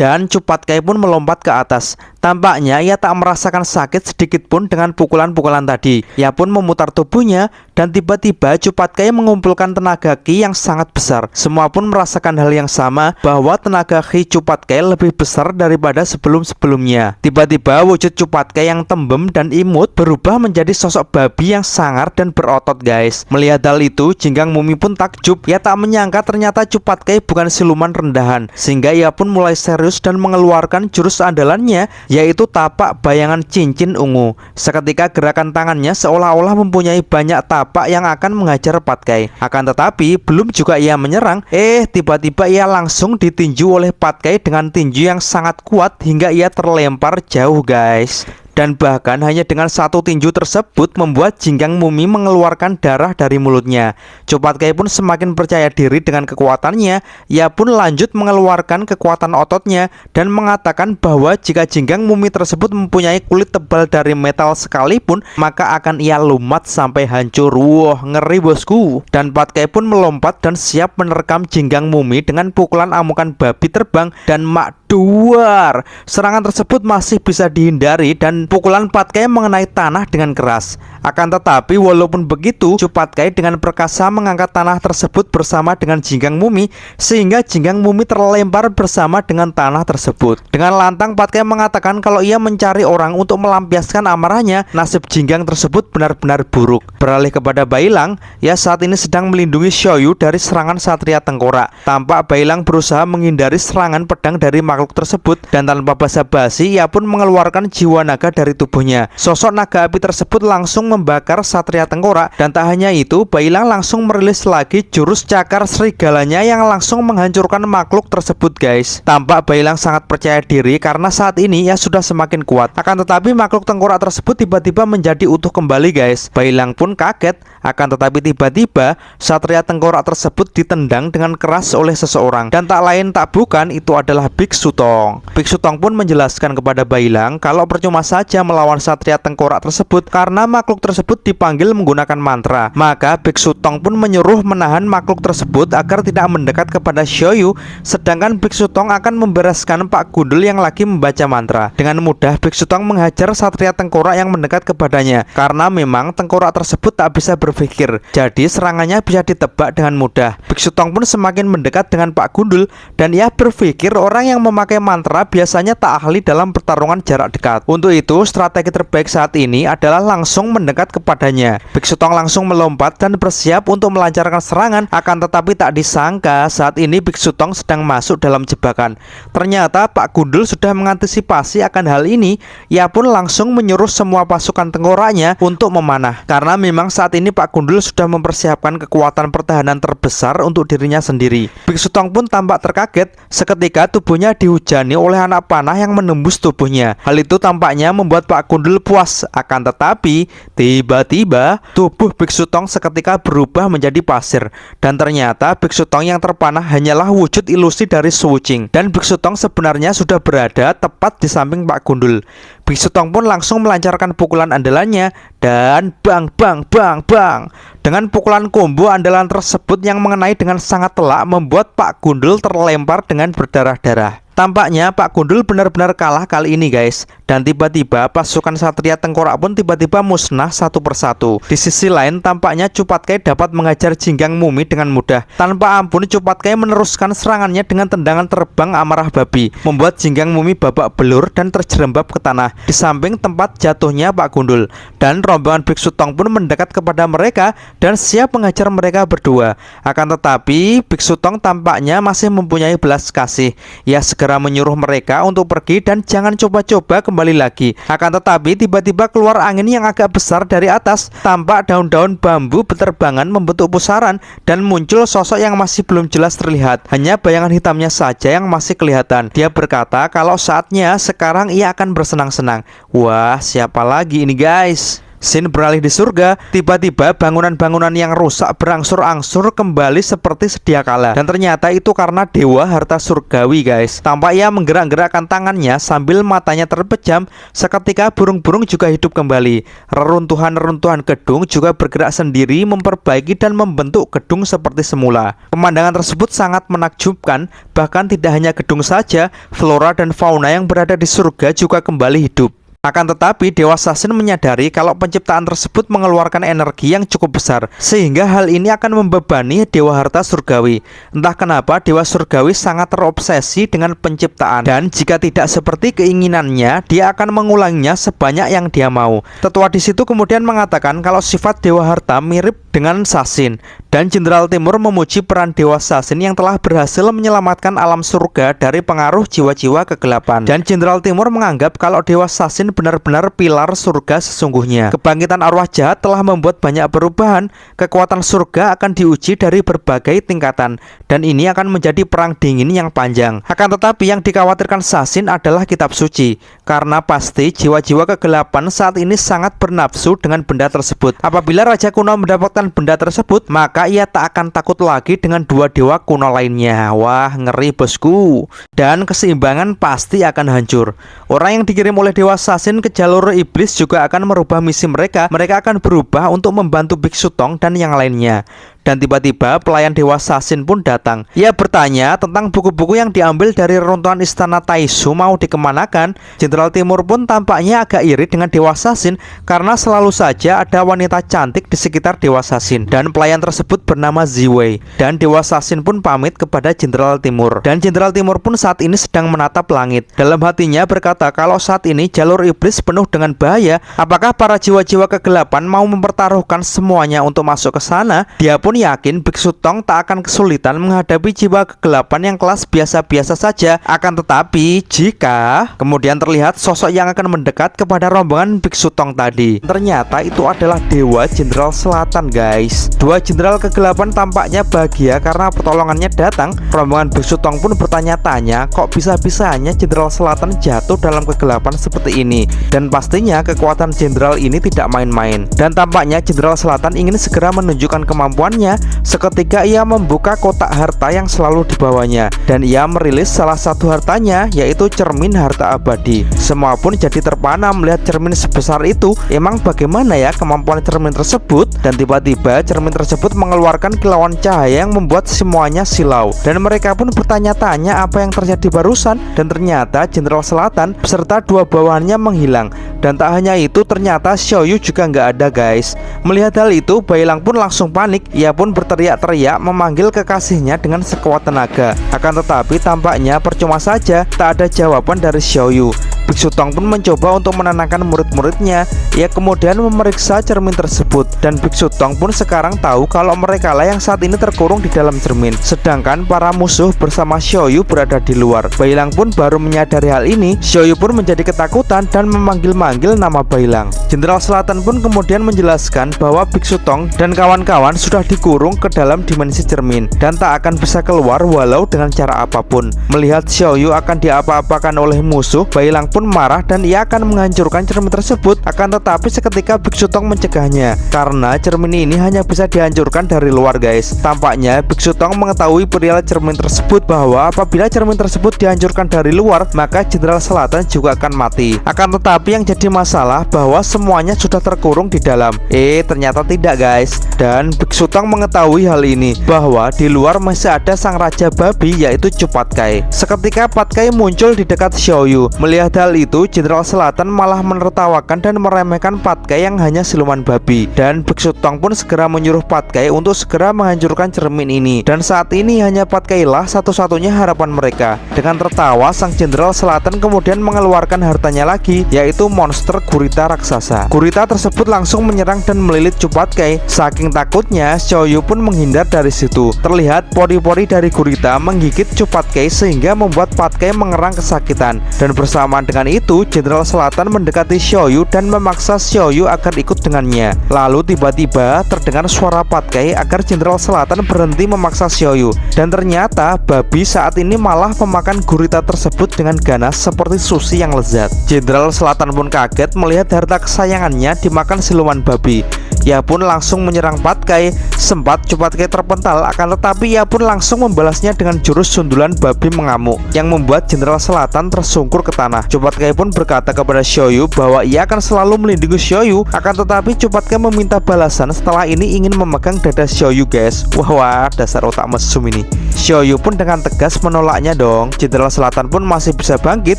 Dan Cupatkai pun melompat ke atas. Tampaknya ia tak merasakan sakit sedikit pun dengan pukulan-pukulan tadi. Ia pun memutar tubuhnya dan tiba-tiba Cupatkai mengumpulkan tenaga ki yang sangat besar. Semua pun merasakan hal yang sama, bahwa tenaga ki Cupatkai lebih besar daripada sebelum-sebelumnya. Tiba-tiba wujud Cupatkai yang tembem dan imut berubah menjadi sosok babi yang sangar dan berotot, guys. Melihat hal itu, Jinggang Mumi pun takjub. Ia tak menyangka ternyata Cupatkai bukan siluman rendahan, sehingga ia pun mulai serius dan mengeluarkan jurus andalannya, yaitu tapak bayangan cincin ungu. Seketika gerakan tangannya seolah-olah mempunyai banyak tapak yang akan menghajar Patkai. Akan tetapi belum juga ia menyerang, tiba-tiba ia langsung ditinju oleh Patkai dengan tinju yang sangat kuat hingga ia terlempar jauh, guys. Dan bahkan hanya dengan satu tinju tersebut membuat Jinggang Mumi mengeluarkan darah dari mulutnya. Cupatkai pun semakin percaya diri dengan kekuatannya. Ia pun lanjut mengeluarkan kekuatan ototnya dan mengatakan bahwa jika Jinggang Mumi tersebut mempunyai kulit tebal dari metal sekalipun, maka akan ia lumat sampai hancur. Wah, ngeri bosku. Dan Patkai pun melompat dan siap menerkam Jinggang Mumi dengan pukulan amukan babi terbang dan makduar. Serangan tersebut masih bisa dihindari dan pukulan Patkai mengenai tanah dengan keras. Akan tetapi walaupun begitu, Cupatkai dengan perkasa mengangkat tanah tersebut bersama dengan Jinggang Mumi, sehingga Jinggang Mumi terlempar bersama dengan tanah tersebut. Dengan lantang Patkai mengatakan kalau ia mencari orang untuk melampiaskan amarahnya. Nasib Jinggang tersebut benar-benar buruk. Beralih kepada Bailang, ia saat ini sedang melindungi Xiaoyu dari serangan Satria Tengkorak. Tampak Bailang berusaha menghindari serangan pedang dari makhluk tersebut, dan tanpa basa-basi ia pun mengeluarkan jiwa naga dari tubuhnya. Sosok naga api tersebut langsung membakar Satria Tengkorak, dan tak hanya itu, Bailang langsung merilis lagi jurus cakar serigalanya yang langsung menghancurkan makhluk tersebut, guys. Tampak Bailang sangat percaya diri karena saat ini ia sudah semakin kuat. Akan tetapi makhluk tengkorak tersebut tiba-tiba menjadi utuh kembali, guys. Bailang pun kaget. Akan tetapi tiba-tiba Satria Tengkorak tersebut ditendang dengan keras oleh seseorang, dan tak lain tak bukan itu adalah Biksu Tong. Biksu Tong pun menjelaskan kepada Bailang kalau percuma saja melawan Satria Tengkorak tersebut karena makhluk tersebut dipanggil menggunakan mantra. Maka Biksu Tong pun menyuruh menahan makhluk tersebut agar tidak mendekat kepada Xiaoyu, sedangkan Biksu Tong akan membereskan Pak Gundul yang lagi membaca mantra. Dengan mudah Biksu Tong menghajar Satria Tengkorak yang mendekat kepadanya, karena memang tengkorak tersebut tak bisa berpikir, jadi serangannya bisa ditebak dengan mudah. Biksu Tong pun semakin mendekat dengan Pak Gundul, dan ia berpikir orang yang memakai mantra biasanya tak ahli dalam pertarungan jarak dekat. Untuk itu strategi terbaik saat ini adalah langsung mendekat kepadanya. Biksu Tong langsung melompat dan bersiap untuk melancarkan serangan. Akan tetapi tak disangka saat ini Biksu Tong sedang masuk dalam jebakan. Ternyata Pak Gundul sudah mengantisipasi akan hal ini. Ia pun langsung menyuruh semua pasukan tengkoraknya untuk memanah, karena memang saat ini Pak Gundul sudah mempersiapkan kekuatan pertahanan terbesar untuk dirinya sendiri. Biksu Tong pun tampak terkaget seketika tubuhnya dihujani oleh anak panah yang menembus tubuhnya. Hal itu tampaknya membuat Pak Gundul puas. Akan tetapi tiba-tiba tubuh Biksu Tong seketika berubah menjadi pasir, dan ternyata Biksu Tong yang terpanah hanyalah wujud ilusi dari Su Wuqing, dan Biksu Tong sebenarnya sudah berada tepat di samping Pak Gundul. Biksu Tong pun langsung melancarkan pukulan andalannya dan bang bang bang bang. Dengan pukulan combo andalan tersebut yang mengenai dengan sangat telak membuat Pak Gundul terlempar dengan berdarah-darah. Tampaknya Pak Gundul benar-benar kalah kali ini, guys. Dan tiba-tiba pasukan Satria Tengkorak pun tiba-tiba musnah satu persatu. Di sisi lain tampaknya Cupatkai dapat mengajar Jinggang Mumi dengan mudah. Tanpa ampun Cupatkai meneruskan serangannya dengan tendangan terbang amarah babi, membuat Jinggang Mumi babak belur dan terjerembab ke tanah di samping tempat jatuhnya Pak Gundul. Dan rombongan Biksu Tong pun mendekat kepada mereka dan siap mengajar mereka berdua. Akan tetapi Biksu Tong tampaknya masih mempunyai belas kasih. Ia segera menyuruh mereka untuk pergi dan jangan coba-coba kembali lagi. Akan tetapi tiba-tiba keluar angin yang agak besar dari atas. Tampak daun-daun bambu berterbangan membentuk pusaran dan muncul sosok yang masih belum jelas terlihat. Hanya bayangan hitamnya saja yang masih kelihatan. Dia berkata kalau saatnya sekarang ia akan bersenang-senang. Wah, siapa lagi ini, guys? Scene beralih di surga, tiba-tiba bangunan-bangunan yang rusak berangsur-angsur kembali seperti sedia kala. Dan ternyata itu karena dewa harta surgawi guys. Tampak ia menggerak-gerakkan tangannya sambil matanya terpejam. Seketika burung-burung juga hidup kembali. Reruntuhan-reruntuhan gedung juga bergerak sendiri memperbaiki dan membentuk gedung seperti semula. Pemandangan tersebut sangat menakjubkan. Bahkan tidak hanya gedung saja, flora dan fauna yang berada di surga juga kembali hidup. Akan tetapi Dewa Sasin menyadari kalau penciptaan tersebut mengeluarkan energi yang cukup besar, sehingga hal ini akan membebani Dewa Harta Surgawi. Entah kenapa Dewa Surgawi sangat terobsesi dengan penciptaan, dan jika tidak seperti keinginannya, dia akan mengulanginya sebanyak yang dia mau. Tetua di situ kemudian mengatakan kalau sifat Dewa Harta mirip dengan Sasin, dan Jenderal Timur memuji peran Dewa Sasin yang telah berhasil menyelamatkan alam surga dari pengaruh jiwa-jiwa kegelapan. Dan Jenderal Timur menganggap kalau Dewa Sasin benar-benar pilar surga sesungguhnya. Kebangkitan arwah jahat telah membuat banyak perubahan. Kekuatan surga akan diuji dari berbagai tingkatan, dan ini akan menjadi perang dingin yang panjang. Akan tetapi yang dikhawatirkan Sasin adalah kitab suci, karena pasti jiwa-jiwa kegelapan saat ini sangat bernafsu dengan benda tersebut. Apabila Raja Kuno mendapatkan benda tersebut, maka ia tak akan takut lagi dengan dua dewa kuno lainnya. Wah, ngeri bosku. Dan keseimbangan pasti akan hancur. Orang yang dikirim oleh Dewa Sasin ke jalur iblis juga akan merubah misi mereka. Mereka akan berubah untuk membantu Biksu Tong dan yang lainnya. Dan tiba-tiba pelayan Dewa Sasin pun datang. Ia bertanya tentang buku-buku yang diambil dari reruntuhan istana Taisu mau dikemanakan. Jenderal Timur pun tampaknya agak iri dengan Dewa Sasin, karena selalu saja ada wanita cantik di sekitar Dewa Sasin. Dan pelayan tersebut bernama Ziwei. Dan Dewa Sasin pun pamit kepada Jenderal Timur. Dan Jenderal Timur pun saat ini sedang menatap langit. Dalam hatinya berkata kalau saat ini jalur iblis penuh dengan bahaya. Apakah para jiwa-jiwa kegelapan mau mempertaruhkan semuanya untuk masuk ke sana? Dia pun yakin Biksu Tong tak akan kesulitan menghadapi jiwa kegelapan yang kelas biasa-biasa saja. Akan tetapi jika kemudian terlihat sosok yang akan mendekat kepada rombongan Biksu Tong tadi, ternyata itu adalah Dewa Jenderal Selatan guys. Dua jenderal kegelapan tampaknya bahagia karena pertolongannya datang. Rombongan Biksu Tong pun bertanya-tanya kok bisa-bisanya Jenderal Selatan jatuh dalam kegelapan seperti ini. Dan pastinya kekuatan jenderal ini tidak main-main. Dan tampaknya Jenderal Selatan ingin segera menunjukkan kemampuannya. Seketika ia membuka kotak harta yang selalu dibawanya, dan ia merilis salah satu hartanya, yaitu cermin harta abadi. Semua pun jadi terpana melihat cermin sebesar itu. Emang bagaimana ya kemampuan cermin tersebut? Dan tiba-tiba cermin tersebut mengeluarkan kilauan cahaya yang membuat semuanya silau. Dan mereka pun bertanya-tanya apa yang terjadi barusan. Dan ternyata Jenderal Selatan beserta dua bawahannya menghilang. Dan tak hanya itu, ternyata Xiaoyu juga nggak ada guys. Melihat hal itu, Bailang pun langsung panik. Ia pun berteriak-teriak memanggil kekasihnya dengan sekuat tenaga. Akan tetapi tampaknya percuma saja, tak ada jawaban dari Xiaoyu. Biksu Tong pun mencoba untuk menenangkan murid-muridnya. Ia kemudian memeriksa cermin tersebut, dan Biksu Tong pun sekarang tahu kalau mereka lah yang saat ini terkurung di dalam cermin, sedangkan para musuh bersama Xiaoyu berada di luar. Bailang pun baru menyadari hal ini. Xiaoyu pun menjadi ketakutan dan memanggil-manggil nama Bailang. Jenderal Selatan pun kemudian menjelaskan bahwa Biksu Tong dan kawan-kawan sudah dikurung ke dalam dimensi cermin dan tak akan bisa keluar walau dengan cara apapun. Melihat Xiaoyu akan diapa-apakan oleh musuh, Bailang pun marah dan ia akan menghancurkan cermin tersebut. Akan tetapi seketika Biksu Tong mencegahnya, karena cermin ini hanya bisa dihancurkan dari luar guys. Tampaknya Biksu Tong mengetahui perihal cermin tersebut, bahwa apabila cermin tersebut dihancurkan dari luar, maka Jenderal Selatan juga akan mati. Akan tetapi yang jadi masalah bahwa semuanya sudah terkurung di dalam. Ternyata tidak guys. Dan Biksu Tong mengetahui hal ini, bahwa di luar masih ada sang raja babi, yaitu Chu Patkai. Seketika Patkai muncul di dekat Xiaoyu. Melihat hal itu, Jenderal Selatan malah menertawakan dan meremehkan Patkai yang hanya siluman babi. Dan Biksu Tong pun segera menyuruh Patkai untuk segera menghancurkan cermin ini. Dan saat ini hanya Patkai lah satu-satunya harapan mereka. Dengan tertawa, sang Jenderal Selatan kemudian mengeluarkan hartanya lagi, yaitu monster gurita raksasa. Gurita tersebut langsung menyerang dan melilit Chu Patkai. Saking takutnya, Xiaoyu pun menghindar dari situ. Terlihat pori-pori dari gurita menggigit Chu Patkai sehingga membuat Patkai mengerang kesakitan. Dan bersamaan dengan Dengan itu, Jenderal Selatan mendekati Xiaoyu dan memaksa Xiaoyu agar ikut dengannya. Lalu tiba-tiba terdengar suara Patkai agar Jenderal Selatan berhenti memaksa Xiaoyu. Dan ternyata babi saat ini malah memakan gurita tersebut dengan ganas seperti sushi yang lezat. Jenderal Selatan pun kaget melihat harta kesayangannya dimakan siluman babi. Ia pun langsung menyerang Patkai. Sempat Patkai terpental, akan tetapi ia pun langsung membalasnya dengan jurus sundulan babi mengamuk yang membuat Jenderal Selatan tersungkur ke tanah. Patkai pun berkata kepada Xiaoyu bahwa ia akan selalu melindungi Xiaoyu, akan tetapi Patkai meminta balasan setelah ini ingin memegang dada Xiaoyu, guys. Wah, dasar otak mesum ini. Xiaoyu pun dengan tegas menolaknya dong. Jenderal Selatan pun masih bisa bangkit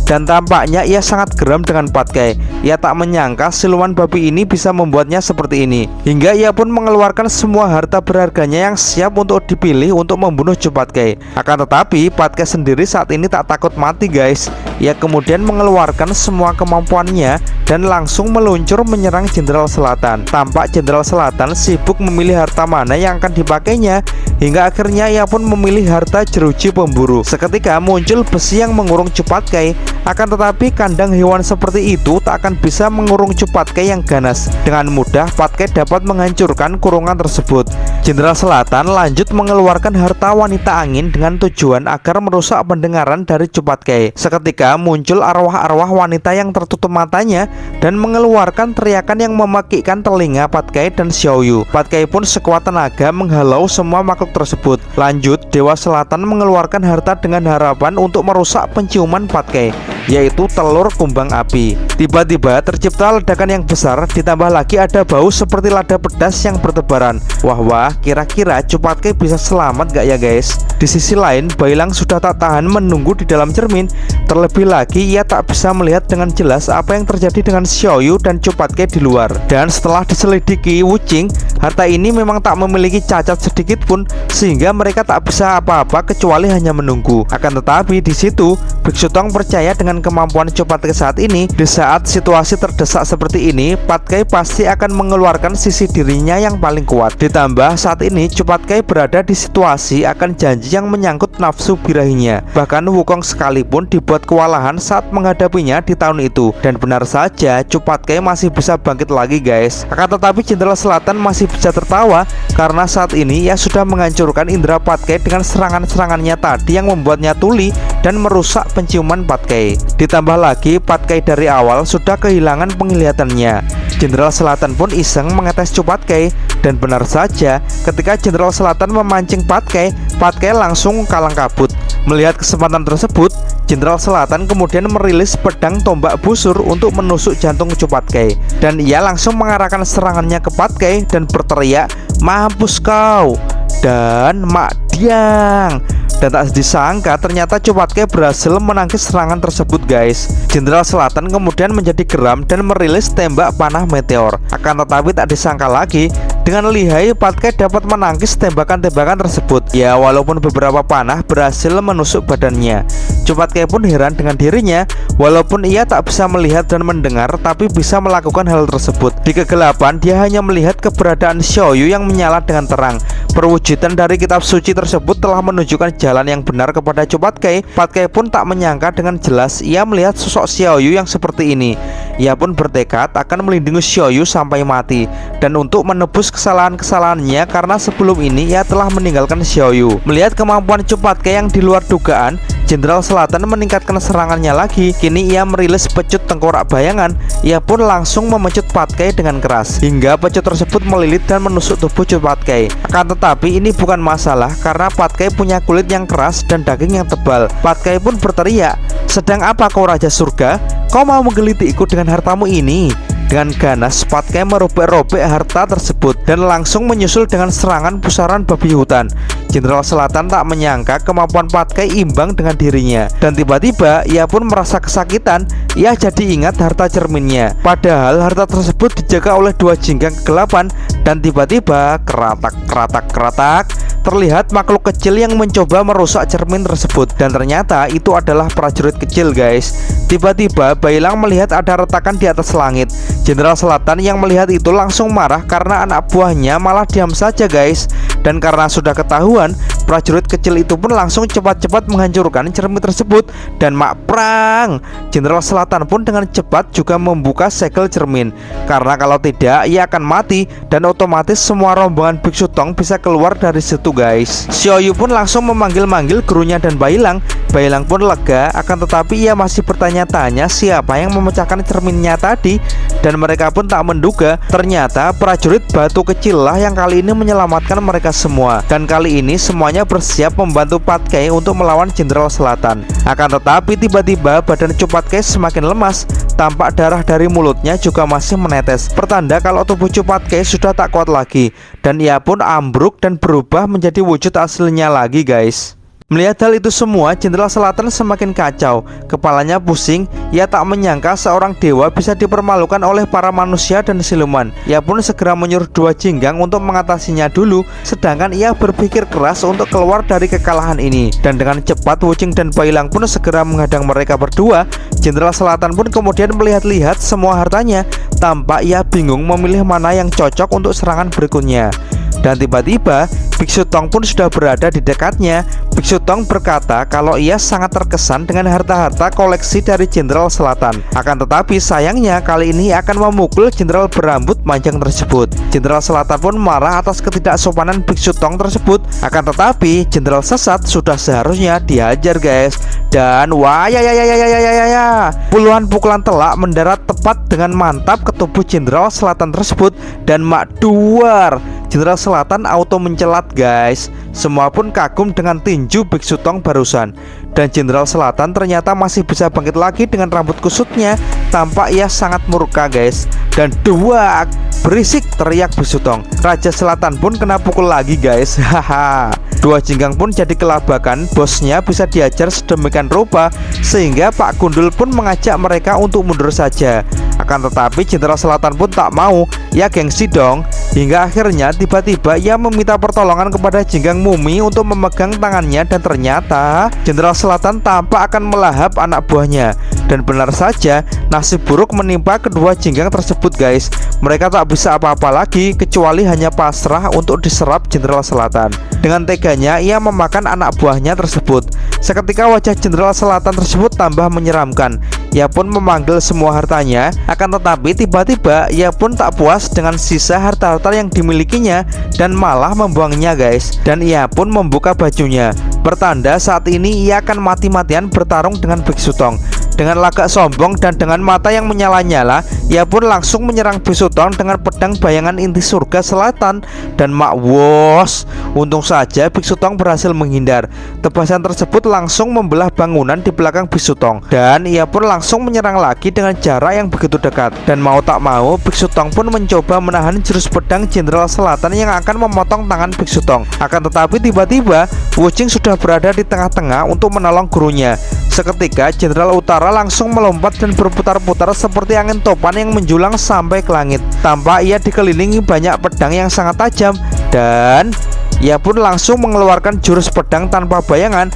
dan tampaknya ia sangat geram dengan Patkai. Ia tak menyangka siluman babi ini bisa membuatnya seperti ini. Hingga ia pun mengeluarkan semua harta berharganya yang siap untuk dipilih untuk membunuh Patkai. Akan tetapi Patkai sendiri saat ini tak takut mati, guys. Ia kemudian mengeluarkan semua kemampuannya dan langsung meluncur menyerang Jenderal Selatan. Tampak Jenderal Selatan sibuk memilih harta mana yang akan dipakainya, hingga akhirnya ia pun memilih harta jeruji pemburu. Seketika muncul besi yang mengurung Patkai. Akan tetapi kandang hewan seperti itu tak akan bisa mengurung Patkai yang ganas. Dengan mudah Patkai dapat menghancurkan kurungan tersebut. Jenderal Selatan lanjut mengeluarkan harta wanita angin dengan tujuan agar merusak pendengaran dari Patkai. Seketika muncul arwah-arwah wanita yang tertutup matanya dan mengeluarkan teriakan yang memekikkan telinga Patkai dan Xiaoyu. Patkai pun sekuat tenaga menghalau semua makhluk tersebut. Lanjut, Dewa Selatan mengeluarkan harta dengan harapan untuk merusak penciuman Patkai, yaitu telur kumbang api. Tiba-tiba tercipta ledakan yang besar, ditambah lagi ada bau seperti lada pedas yang bertebaran. Wah, kira-kira Patkai bisa selamat gak ya, guys? Di sisi lain, Bailang sudah tak tahan menunggu di dalam cermin. Terlebih lagi ia tak bisa melihat dengan jelas apa yang terjadi dengan Xiaoyu dan Patkai di luar. Dan setelah diselidiki Wuching, harta ini memang tak memiliki cacat sedikit pun, sehingga mereka tak bisa apa-apa kecuali hanya menunggu. Akan tetapi di situ Biksu Tong percaya dengan kemampuan Patkai saat ini. Di saat situasi terdesak seperti ini, Patkai pasti akan mengeluarkan sisi dirinya yang paling kuat. Ditambah saat ini Patkai berada di situasi akan janji yang menyangkut nafsu birahinya. Bahkan Wukong sekalipun dibuat kewalahan saat menghadapinya di tahun itu. Dan benar saja Patkai masih bisa bangkit lagi, guys. Akan tetapi Jenderal Selatan masih bisa tertawa karena saat ini ia sudah menghancurkan indera Patkai dengan serangan-serangannya tadi yang membuatnya tuli dan merusak penciuman Patkai. Ditambah lagi Patkai dari awal sudah kehilangan penglihatannya. Jenderal Selatan pun iseng mengetes Patkai. Dan benar saja, ketika Jenderal Selatan memancing Patkai, Patkai langsung kalang kabut. Melihat kesempatan tersebut, Jenderal Selatan kemudian merilis pedang tombak busur untuk menusuk jantung Patkai. Dan ia langsung mengarahkan serangannya ke Patkai dan berteriak, "Mampus kau!" dan "Mak Diang!" Dan tak disangka ternyata Patkai berhasil menangkis serangan tersebut, guys. Jenderal Selatan kemudian menjadi geram dan merilis tembak panah meteor. Akan tetapi tak disangka lagi, dengan lihai Patkai dapat menangkis tembakan-tembakan tersebut. Ya, walaupun beberapa panah berhasil menusuk badannya. Patkai pun heran dengan dirinya. Walaupun ia tak bisa melihat dan mendengar, tapi bisa melakukan hal tersebut. Di kegelapan dia hanya melihat keberadaan Xiaoyu yang menyala dengan terang. Perwujudan dari kitab suci tersebut telah menunjukkan jalan yang benar kepada Patkai. Patkai pun tak menyangka dengan jelas ia melihat sosok Xiaoyu yang seperti ini. Ia pun bertekad akan melindungi Xiaoyu sampai mati dan untuk menebus kesalahan-kesalahannya karena sebelum ini ia telah meninggalkan Xiaoyu. Melihat kemampuan Patkai yang di luar dugaan, Jenderal Selatan meningkatkan serangannya lagi. Kini ia merilis pecut tengkorak bayangan. Ia pun langsung memecut Patkai dengan keras hingga pecut tersebut melilit dan menusuk tubuh Patkai. Akan tetapi ini bukan masalah karena Patkai punya kulit yang keras dan daging yang tebal. Patkai pun berteriak, "Sedang apa kau Raja Surga? Kau mau menggelitiku dengan hartamu ini?" Dengan ganas Patkai merobek-robek harta tersebut dan langsung menyusul dengan serangan pusaran babi hutan. Jenderal Selatan tak menyangka kemampuan Patkai imbang dengan dirinya. Dan tiba-tiba ia pun merasa kesakitan. Ia jadi ingat harta cerminnya. Padahal harta tersebut dijaga oleh dua jingga kegelapan. Dan tiba-tiba keratak terlihat makhluk kecil yang mencoba merusak cermin tersebut. Dan ternyata itu adalah prajurit kecil, guys. Tiba-tiba Bailang melihat ada retakan di atas langit. Jenderal Selatan yang melihat itu langsung marah karena anak buahnya malah diam saja guys. Dan karena sudah ketahuan, prajurit kecil itu pun langsung cepat-cepat menghancurkan cermin tersebut. Dan makprang, Jenderal Selatan pun dengan cepat juga membuka segel cermin. Karena kalau tidak ia akan mati, dan otomatis semua rombongan Biksu Tong bisa keluar dari situ guys. Xiaoyu pun langsung memanggil-manggil gurunya dan Bailang. Bailang pun lega, akan tetapi ia masih bertanya-tanya siapa yang memecahkan cerminnya tadi. Dan mereka pun tak menduga ternyata prajurit batu kecil lah yang kali ini menyelamatkan mereka semua. Dan kali ini semuanya bersiap membantu Patkai untuk melawan Jenderal Selatan. Akan tetapi tiba-tiba badan Chu Patkai semakin lemas. Tampak darah dari mulutnya juga masih menetes, pertanda kalau tubuh Chu Patkai sudah tak kuat lagi. Dan ia pun ambruk dan berubah menjadi wujud aslinya lagi guys. Melihat hal itu semua, Jenderal Selatan semakin kacau. Kepalanya pusing, ia tak menyangka seorang dewa bisa dipermalukan oleh para manusia dan siluman. Ia pun segera menyuruh dua jinggang untuk mengatasinya dulu, sedangkan ia berpikir keras untuk keluar dari kekalahan ini. Dan dengan cepat Wuching dan Bailang pun segera menghadang mereka berdua. Jenderal Selatan pun kemudian melihat-lihat semua hartanya. Tampak ia bingung memilih mana yang cocok untuk serangan berikutnya. Dan tiba-tiba Biksu Tong pun sudah berada di dekatnya. Biksu Tong berkata kalau ia sangat terkesan dengan harta-harta koleksi dari Jenderal Selatan. Akan tetapi sayangnya kali ini akan memukul Jenderal berambut panjang tersebut. Jenderal Selatan pun marah atas ketidaksopanan Biksu Tong tersebut. Akan tetapi Jenderal sesat sudah seharusnya dihajar guys. Dan wah ya, puluhan pukulan telak mendarat tepat dengan mantap ke tubuh Jenderal Selatan tersebut. Dan makduar, Jenderal Selatan auto mencelat guys. Semua pun kagum dengan tinju Biksu Tong barusan. Dan Jenderal Selatan ternyata masih bisa bangkit lagi dengan rambut kusutnya. Tampak ia sangat murka guys. Dan duak, berisik, teriak Biksu Tong. Raja Selatan pun kena pukul lagi guys. Haha. Dua jinggang pun jadi kelabakan. Bosnya bisa diajar sedemikian rupa sehingga Pak Gundul pun mengajak mereka untuk mundur saja. Akan tetapi Jenderal Selatan pun tak mau. Ya gengsi dong. Hingga akhirnya tiba-tiba ia meminta pertolongan kepada jinggang mumi untuk memegang tangannya. Dan ternyata Jenderal Selatan tampak akan melahap anak buahnya. Dan benar saja nasib buruk menimpa kedua jinggang tersebut guys. Mereka tak bisa apa-apa lagi kecuali hanya pasrah untuk diserap Jenderal Selatan. Dengan teganya ia memakan anak buahnya tersebut. Seketika wajah Jenderal Selatan tersebut tambah menyeramkan. Ia pun memanggil semua hartanya. Akan tetapi tiba-tiba ia pun tak puas dengan sisa harta-harta yang dimilikinya dan malah membuangnya guys. Dan ia pun membuka bajunya, pertanda saat ini ia akan mati-matian bertarung dengan Biksu Tong. Dengan lagak sombong dan dengan mata yang menyala-nyala, ia pun langsung menyerang Biksu Tong dengan pedang bayangan inti surga selatan. Dan makwos, untung saja Biksu Tong berhasil menghindar. Tebasan tersebut langsung membelah bangunan di belakang Biksu Tong. Dan ia pun langsung menyerang lagi dengan jarak yang begitu dekat. Dan mau tak mau Biksu Tong pun mencoba menahan jurus pedang Jenderal Selatan yang akan memotong tangan Biksu Tong. Akan tetapi tiba-tiba Wuching sudah berada di tengah-tengah untuk menolong gurunya. Seketika Jenderal Utara langsung melompat dan berputar-putar seperti angin topan yang menjulang sampai ke langit. Tampak ia dikelilingi banyak pedang yang sangat tajam. Dan ia pun langsung mengeluarkan jurus pedang tanpa bayangan.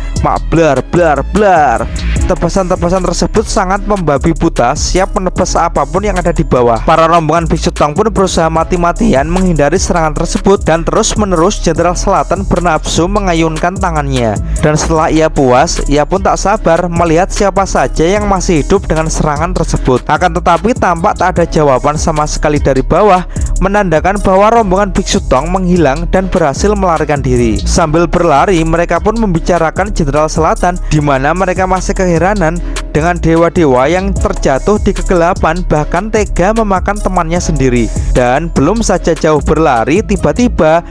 Blar blar blar. Tebasan-tebasan tersebut sangat membabi buta, siap menebas apapun yang ada di bawah. Para rombongan Biksu Tong pun berusaha mati-matian menghindari serangan tersebut. Dan terus-menerus Jenderal Selatan bernafsu mengayunkan tangannya. Dan setelah ia puas, ia pun tak sabar melihat siapa saja yang masih hidup dengan serangan tersebut. Akan tetapi tampak tak ada jawaban sama sekali dari bawah, menandakan bahwa rombongan Biksu Tong menghilang dan berhasil melarikan diri. Sambil berlari mereka pun membicarakan Jenderal Selatan, di mana mereka masih keheranan dengan dewa-dewa yang terjatuh di kegelapan bahkan tega memakan temannya sendiri. Dan belum saja jauh berlari, tiba-tiba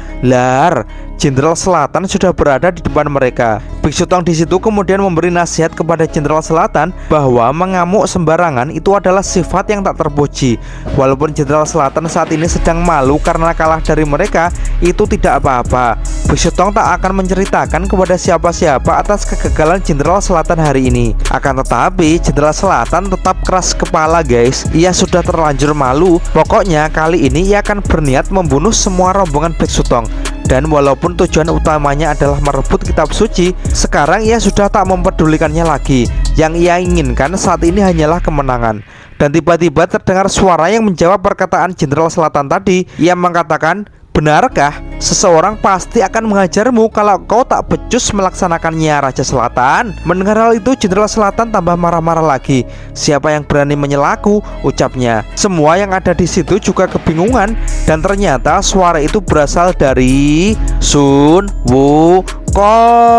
Jenderal Selatan sudah berada di depan mereka. Biksu Tong di situ kemudian memberi nasihat kepada Jenderal Selatan bahwa mengamuk sembarangan itu adalah sifat yang tak terpuji. Walaupun Jenderal Selatan saat ini sedang malu karena kalah dari mereka, itu tidak apa-apa. Biksu Tong tak akan menceritakan kepada siapa-siapa atas kegagalan Jenderal Selatan hari ini. Akan tetapi Jenderal Selatan tetap keras kepala guys. Ia sudah terlanjur malu. Pokoknya kali ini ia akan berniat membunuh semua rombongan Biksu Tong. Dan walaupun tujuan utamanya adalah merebut kitab suci, sekarang ia sudah tak mempedulikannya lagi. Yang ia inginkan saat ini hanyalah kemenangan. Dan tiba-tiba terdengar suara yang menjawab perkataan Jenderal Selatan tadi. Ia mengatakan, "Benarkah seseorang pasti akan menghajarmu kalau kau tak becus melaksanakannya, Raja Selatan?" Mendengar hal itu, Jenderal Selatan tambah marah-marah lagi. "Siapa yang berani menyelaku?" ucapnya. Semua yang ada di situ juga kebingungan, dan ternyata suara itu berasal dari Sun Wukong.